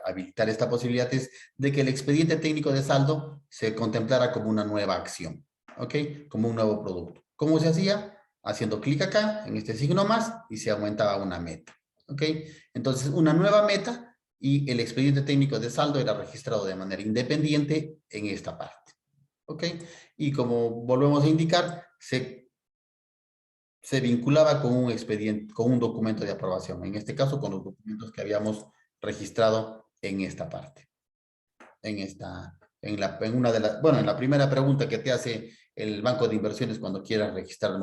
habilitar esta posibilidad, es de que el expediente técnico de saldo se contemplara como una nueva acción, ¿ok? Como un nuevo producto. ¿Cómo se hacía? Haciendo clic acá, en este signo más, y se aumentaba una meta, ¿ok? Entonces, una nueva meta, y el expediente técnico de saldo era registrado de manera independiente en esta parte, ¿ok? Y como volvemos a indicar, se vinculaba con un expediente, con un documento de aprobación, en este caso con los documentos que habíamos registrado en esta parte. En la primera pregunta que te hace el banco de inversiones cuando quieras registrar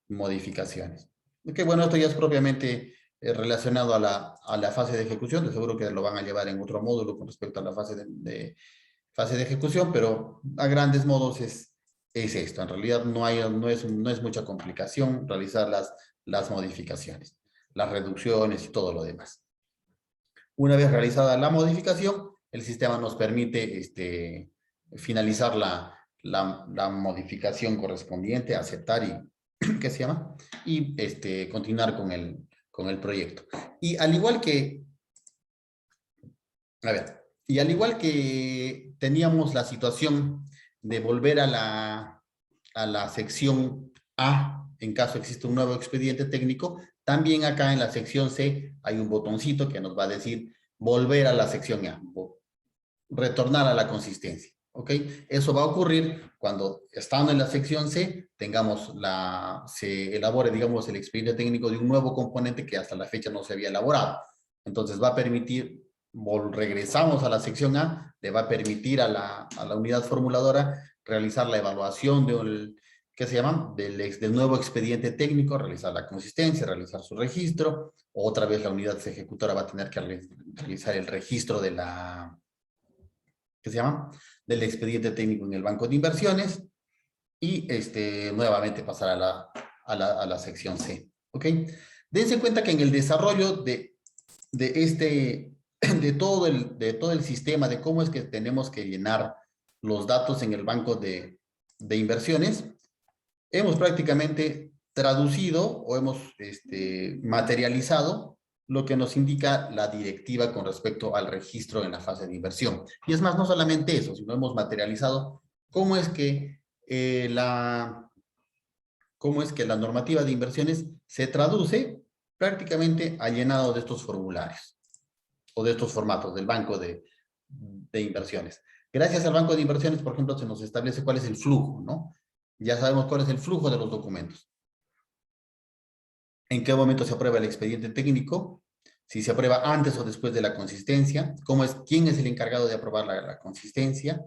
modificaciones. Que bueno, esto ya es propiamente relacionado a la fase de ejecución, de seguro que lo van a llevar en otro módulo con respecto a la fase fase de ejecución, pero a grandes modos es esto. En realidad no es mucha complicación realizar las modificaciones, las reducciones y todo lo demás. Una vez realizada la modificación, el sistema nos permite finalizar la modificación correspondiente, aceptar y, ¿qué se llama? Y continuar con el proyecto. Y al igual que, a ver, y al igual que teníamos la situación de volver a la sección A, en caso exista un nuevo expediente técnico, también acá en la sección C hay un botoncito que nos va a decir volver a la sección A, retornar a la consistencia. ¿Ok? Eso va a ocurrir cuando, estando en la sección C, se elabore, digamos, el expediente técnico de un nuevo componente que hasta la fecha no se había elaborado. Entonces va a permitir, regresamos a la sección A, le va a permitir a la unidad formuladora realizar la evaluación ¿qué se llama? Del nuevo expediente técnico, realizar la consistencia, realizar su registro. Otra vez la unidad ejecutora va a tener que realizar el registro de ¿qué se llama? Del expediente técnico en el banco de inversiones y nuevamente pasar a la sección C. ¿Ok? Dense cuenta que en el desarrollo de todo el sistema, de cómo es que tenemos que llenar los datos en el banco de inversiones, hemos prácticamente traducido o hemos materializado lo que nos indica la directiva con respecto al registro en la fase de inversión. Y es más, no solamente eso, sino hemos materializado cómo es que la normativa de inversiones se traduce prácticamente al llenado de estos formularios o de estos formatos del banco de inversiones. Gracias al banco de inversiones, por ejemplo, se nos establece cuál es el flujo, ¿no? Ya sabemos cuál es el flujo de los documentos. En qué momento se aprueba el expediente técnico, si se aprueba antes o después de la consistencia, quién es el encargado de aprobar la consistencia,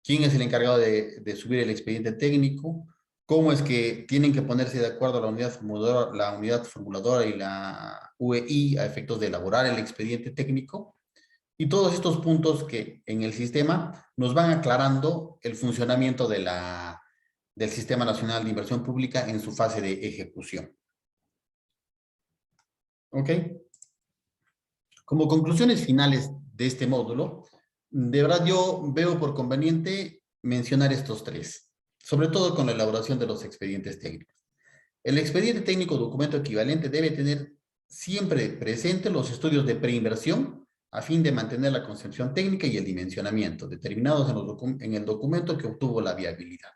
quién es el encargado de subir el expediente técnico, cómo es que tienen que ponerse de acuerdo la unidad formuladora y la UEI a efectos de elaborar el expediente técnico, y todos estos puntos que en el sistema nos van aclarando el funcionamiento del Sistema Nacional de Inversión Pública en su fase de ejecución. ¿Ok? Como conclusiones finales de este módulo, de verdad yo veo por conveniente mencionar estos tres, sobre todo con la elaboración de los expedientes técnicos. El expediente técnico documento equivalente debe tener siempre presente los estudios de preinversión a fin de mantener la concepción técnica y el dimensionamiento determinados en el documento que obtuvo la viabilidad.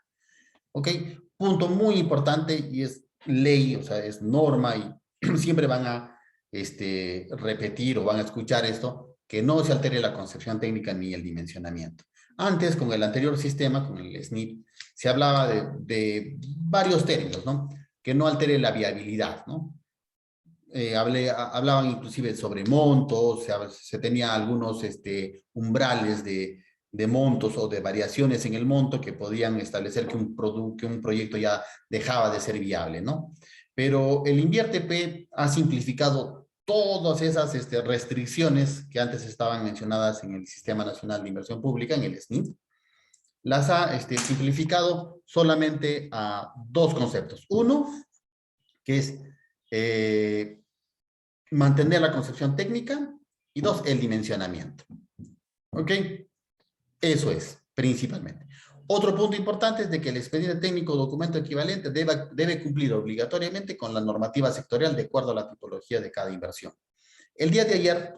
¿Ok? Punto muy importante y es ley, o sea, es norma y siempre van a repetir o van a escuchar esto, que no se altere la concepción técnica ni el dimensionamiento. Antes, con el anterior sistema, con el SNIP, se hablaba de varios términos, ¿no? Que no altere la viabilidad, ¿no? Hablaban inclusive sobre montos, se tenía algunos umbrales de montos o de variaciones en el monto que podían establecer que un proyecto ya dejaba de ser viable, ¿no? Pero el INVIERTP ha simplificado todas esas restricciones que antes estaban mencionadas en el Sistema Nacional de Inversión Pública, en el SNIP. Las ha simplificado solamente a dos conceptos. Uno, que es mantener la concepción técnica, y dos, el dimensionamiento. ¿Ok? Eso es, principalmente. Otro punto importante es de que el expediente técnico documento equivalente debe cumplir obligatoriamente con la normativa sectorial de acuerdo a la tipología de cada inversión. El día de ayer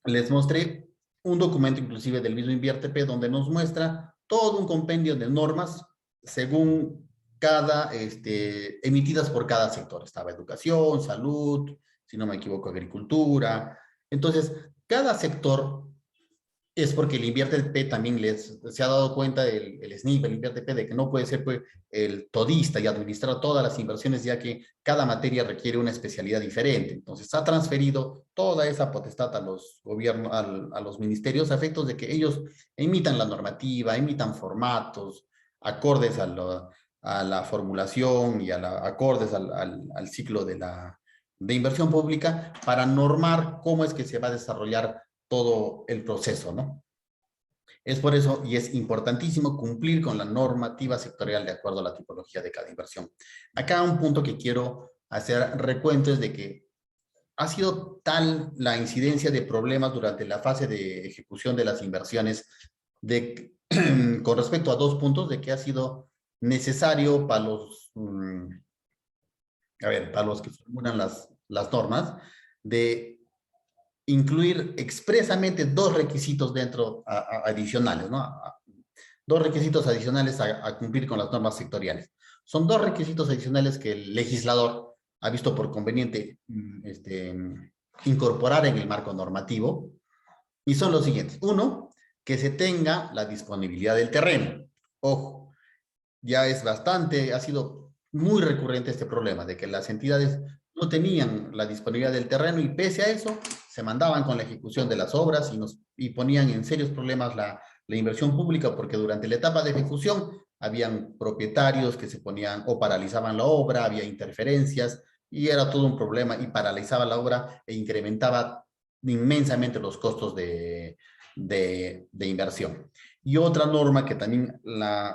les mostré un documento inclusive del mismo INVIERTP donde nos muestra todo un compendio de normas según emitidas por cada sector. Estaba educación, salud, si no me equivoco, agricultura. Entonces, cada sector es porque el INVIERTP también se ha dado cuenta, el SNIP, el INVIERTP, de que no puede ser pues, el todista y administrar todas las inversiones, ya que cada materia requiere una especialidad diferente. Entonces, ha transferido toda esa potestad a los gobiernos, a los ministerios, a efectos de que ellos emitan la normativa, emitan formatos, acordes a la formulación y acordes al ciclo de inversión pública, para normar cómo es que se va a desarrollar todo el proceso, ¿no? Es por eso, y es importantísimo, cumplir con la normativa sectorial de acuerdo a la tipología de cada inversión. Acá un punto que quiero hacer recuento es de que ha sido tal la incidencia de problemas durante la fase de ejecución de las inversiones, de con respecto a 2 puntos de que ha sido necesario para los, para los que formulan las normas, de incluir expresamente 2 requisitos dentro adicionales, ¿no? 2 requisitos adicionales a cumplir con las normas sectoriales. Son 2 requisitos adicionales que el legislador ha visto por conveniente incorporar en el marco normativo, y son los siguientes. 1, que se tenga la disponibilidad del terreno. Ojo, ya es bastante, ha sido muy recurrente este problema de que las entidades no tenían la disponibilidad del terreno y pese a eso se mandaban con la ejecución de las obras y ponían en serios problemas la inversión pública, porque durante la etapa de ejecución habían propietarios que se ponían o paralizaban la obra, había interferencias y era todo un problema y paralizaba la obra e incrementaba inmensamente los costos de inversión. Y otra norma que también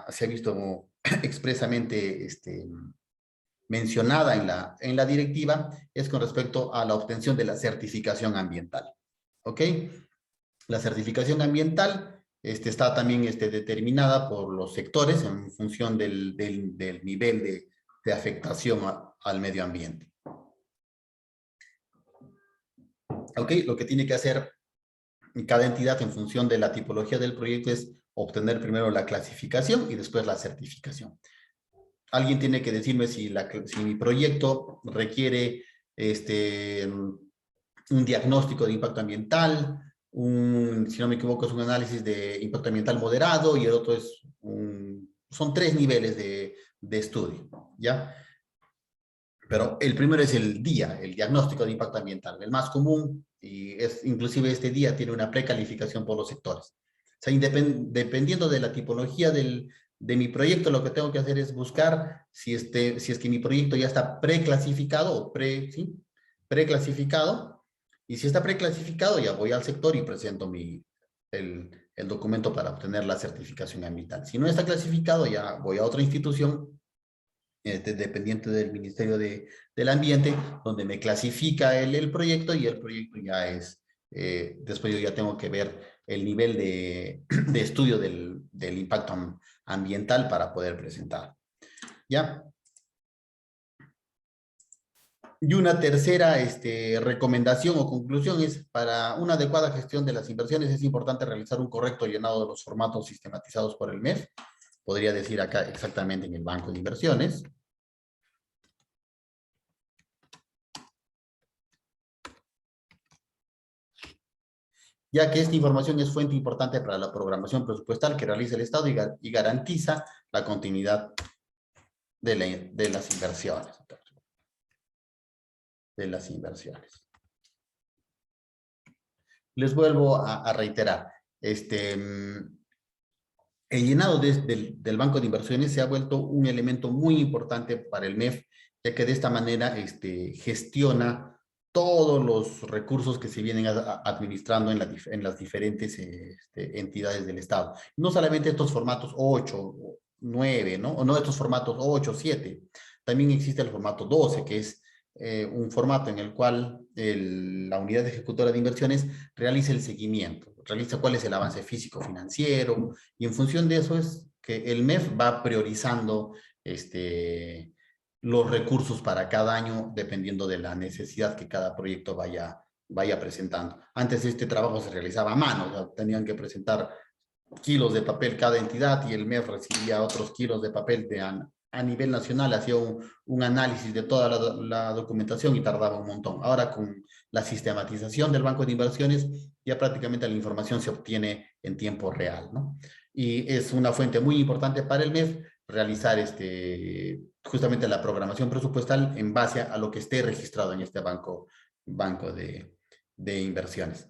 se ha visto expresamente mencionada en la directiva es con respecto a la obtención de la certificación ambiental. ¿Ok? La certificación ambiental está también determinada por los sectores en función del nivel de afectación al medio ambiente. ¿Ok? Lo que tiene que hacer cada entidad en función de la tipología del proyecto es obtener primero la clasificación y después la certificación. Alguien tiene que decirme si mi proyecto requiere un diagnóstico de impacto ambiental, si no me equivoco es un análisis de impacto ambiental moderado y el otro es son 3 niveles de estudio, ¿ya? Pero el primero es el diagnóstico de impacto ambiental, el más común, y inclusive este día tiene una precalificación por los sectores. O sea, dependiendo de la tipología de mi proyecto, lo que tengo que hacer es buscar si es que mi proyecto ya está preclasificado, preclasificado, y si está preclasificado ya voy al sector y presento el documento para obtener la certificación ambiental. Si no está clasificado, ya voy a otra institución dependiente del Ministerio del Ambiente, donde me clasifica el proyecto y el proyecto ya es, después yo ya tengo que ver el nivel de estudio del impacto ambiental para poder presentar. ¿Ya? Y una tercera recomendación o conclusión es: para una adecuada gestión de las inversiones es importante realizar un correcto llenado de los formatos sistematizados por el MEF. Podría decir acá exactamente en el banco de inversiones. Ya que esta información es fuente importante para la programación presupuestal que realiza el Estado y garantiza la continuidad de las inversiones. Les vuelvo a reiterar, el llenado del banco de inversiones se ha vuelto un elemento muy importante para el MEF, ya que de esta manera gestiona todos los recursos que se vienen administrando en las diferentes entidades del Estado. No solamente estos formatos 8, 9, ¿no? O no estos formatos 8, 7. También existe el formato 12, que es un formato en el cual la unidad ejecutora de inversiones realiza el seguimiento, realiza cuál es el avance físico financiero, y en función de eso es que el MEF va priorizando los recursos para cada año dependiendo de la necesidad que cada proyecto vaya presentando. Antes este trabajo se realizaba a mano, o sea, tenían que presentar kilos de papel cada entidad y el MEF recibía otros kilos de papel a nivel nacional, hacía un análisis de toda la documentación y tardaba un montón. Ahora con la sistematización del banco de inversiones ya prácticamente la información se obtiene en tiempo real, ¿no? Y es una fuente muy importante para el MEF realizar justamente la programación presupuestal en base a lo que esté registrado en este banco de inversiones.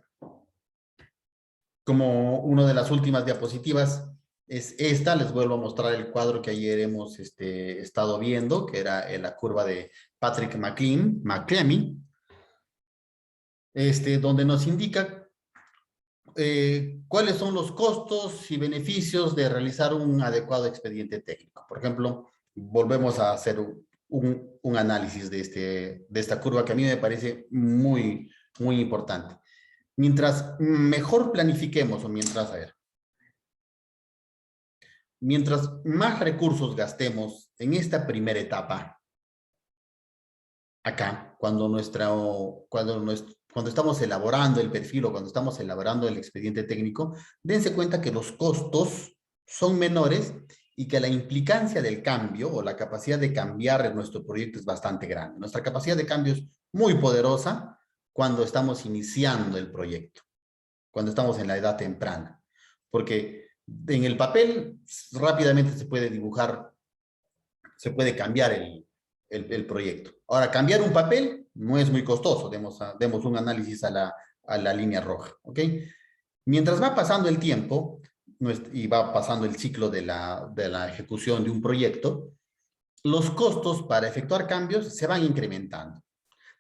Como una de las últimas diapositivas es esta, les vuelvo a mostrar el cuadro que ayer hemos estado viendo, que era la curva de Patrick McClemy, donde nos indica cuáles son los costos y beneficios de realizar un adecuado expediente técnico. Por ejemplo, volvemos a hacer un análisis de esta curva que a mí me parece muy, muy importante. Mientras mejor planifiquemos, o mientras, mientras más recursos gastemos en esta primera etapa, acá, cuando estamos elaborando el perfil o cuando estamos elaborando el expediente técnico, dense cuenta que los costos son menores y que la implicancia del cambio o la capacidad de cambiar en nuestro proyecto es bastante grande. Nuestra capacidad de cambio es muy poderosa cuando estamos iniciando el proyecto, cuando estamos en la edad temprana, porque en el papel rápidamente se puede dibujar, se puede cambiar el proyecto. Ahora, cambiar un papel no es muy costoso, demos un análisis a la línea roja, ¿ok? Mientras va pasando el tiempo y va pasando el ciclo de la ejecución de un proyecto, los costos para efectuar cambios se van incrementando.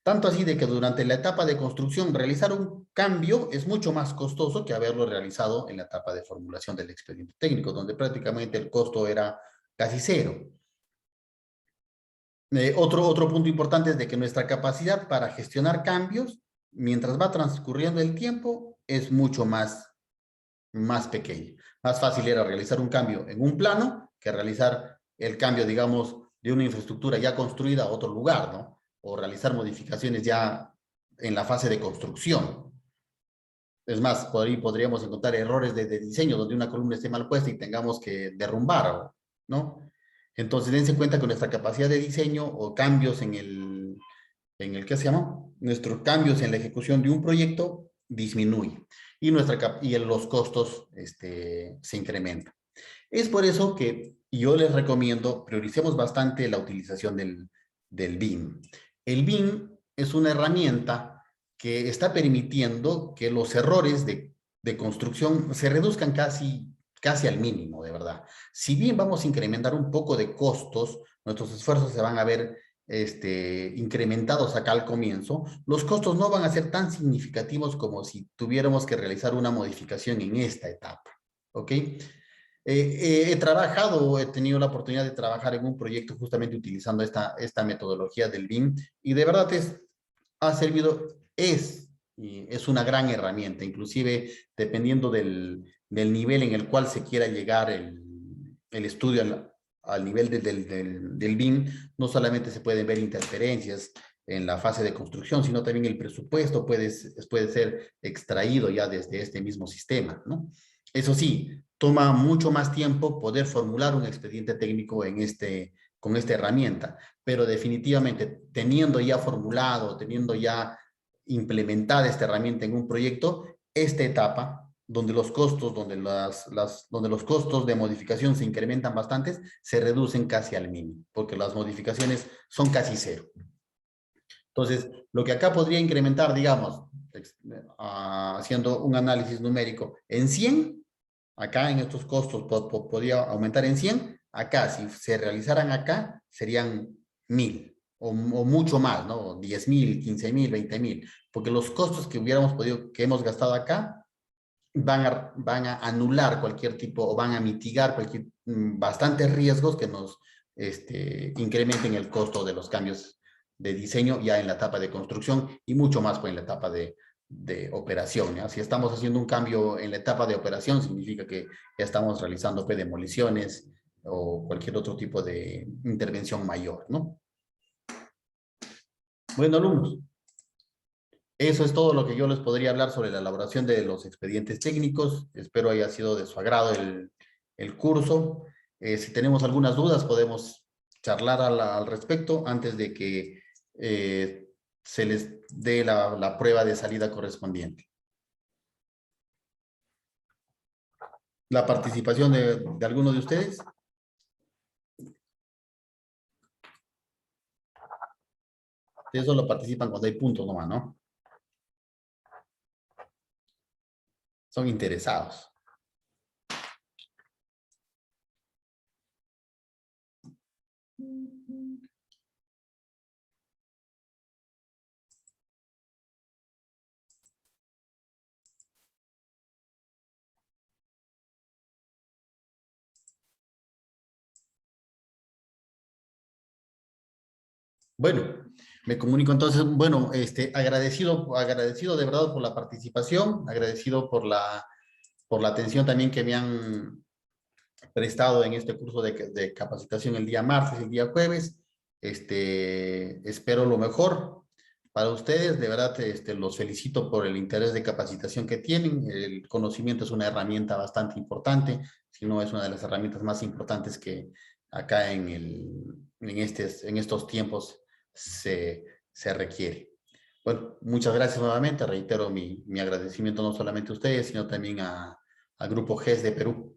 Tanto así de que durante la etapa de construcción realizar un cambio es mucho más costoso que haberlo realizado en la etapa de formulación del expediente técnico, donde prácticamente el costo era casi cero. Otro punto importante es de que nuestra capacidad para gestionar cambios, mientras va transcurriendo el tiempo, es mucho más pequeña. Más fácil era realizar un cambio en un plano que realizar el cambio, digamos, de una infraestructura ya construida a otro lugar, ¿no? O realizar modificaciones ya en la fase de construcción. Es más, por ahí podríamos encontrar errores de diseño donde una columna esté mal puesta y tengamos que derrumbar, ¿no? Entonces, dense cuenta que nuestra capacidad de diseño o cambios en el ¿qué se llama? Nuestros cambios en la ejecución de un proyecto disminuye y los costos se incrementan. Es por eso que yo les recomiendo, prioricemos bastante la utilización del BIM. El BIM es una herramienta que está permitiendo que los errores de construcción se reduzcan casi al mínimo, de verdad. Si bien vamos a incrementar un poco de costos, nuestros esfuerzos se van a ver incrementados acá al comienzo, los costos no van a ser tan significativos como si tuviéramos que realizar una modificación en esta etapa, ¿ok? He tenido la oportunidad de trabajar en un proyecto justamente utilizando esta metodología del BIM y de verdad es una gran herramienta, inclusive dependiendo del nivel en el cual se quiera llegar el estudio al nivel del BIM, no solamente se pueden ver interferencias en la fase de construcción, sino también el presupuesto puede ser extraído ya desde este mismo sistema, ¿no? Eso sí, toma mucho más tiempo poder formular un expediente técnico con esta herramienta, pero definitivamente teniendo ya formulado, teniendo ya implementada esta herramienta en un proyecto, esta etapa donde los costos, donde los costos de modificación se incrementan bastantes, se reducen casi al mínimo, porque las modificaciones son casi cero. Entonces, lo que acá podría incrementar, digamos, haciendo un análisis numérico, en 100, acá en estos costos podría aumentar en 100, acá, si se realizaran acá, serían 1000 o mucho más, ¿no? 10,000, 15,000, 20,000, porque los costos que que hemos gastado acá, van a anular cualquier tipo o van a mitigar bastantes riesgos que nos incrementen el costo de los cambios de diseño ya en la etapa de construcción y mucho más pues, en la etapa de operación. ¿ya? Si estamos haciendo un cambio en la etapa de operación, significa que ya estamos realizando demoliciones o cualquier otro tipo de intervención mayor, ¿no? Bueno, alumnos. Eso es todo lo que yo les podría hablar sobre la elaboración de los expedientes técnicos. Espero haya sido de su agrado el curso. Si tenemos algunas dudas, podemos charlar al respecto antes de que se les dé la prueba de salida correspondiente. La participación de alguno de ustedes. Ustedes solo participan cuando hay puntos nomás, ¿no? Son interesados. Bueno, me comunico entonces, bueno, agradecido de verdad por la participación, agradecido por la atención también que me han prestado en este curso de capacitación el día martes y el día jueves. Espero lo mejor para ustedes. De verdad, los felicito por el interés de capacitación que tienen. El conocimiento es una herramienta bastante importante, si no es una de las herramientas más importantes que acá en estos tiempos se requiere. Bueno, muchas gracias nuevamente. Reitero mi agradecimiento no solamente a ustedes, sino también al Grupo GES de Perú.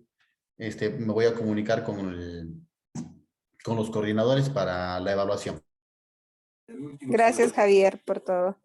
Me voy a comunicar con los coordinadores para la evaluación. Gracias, Javier, por todo.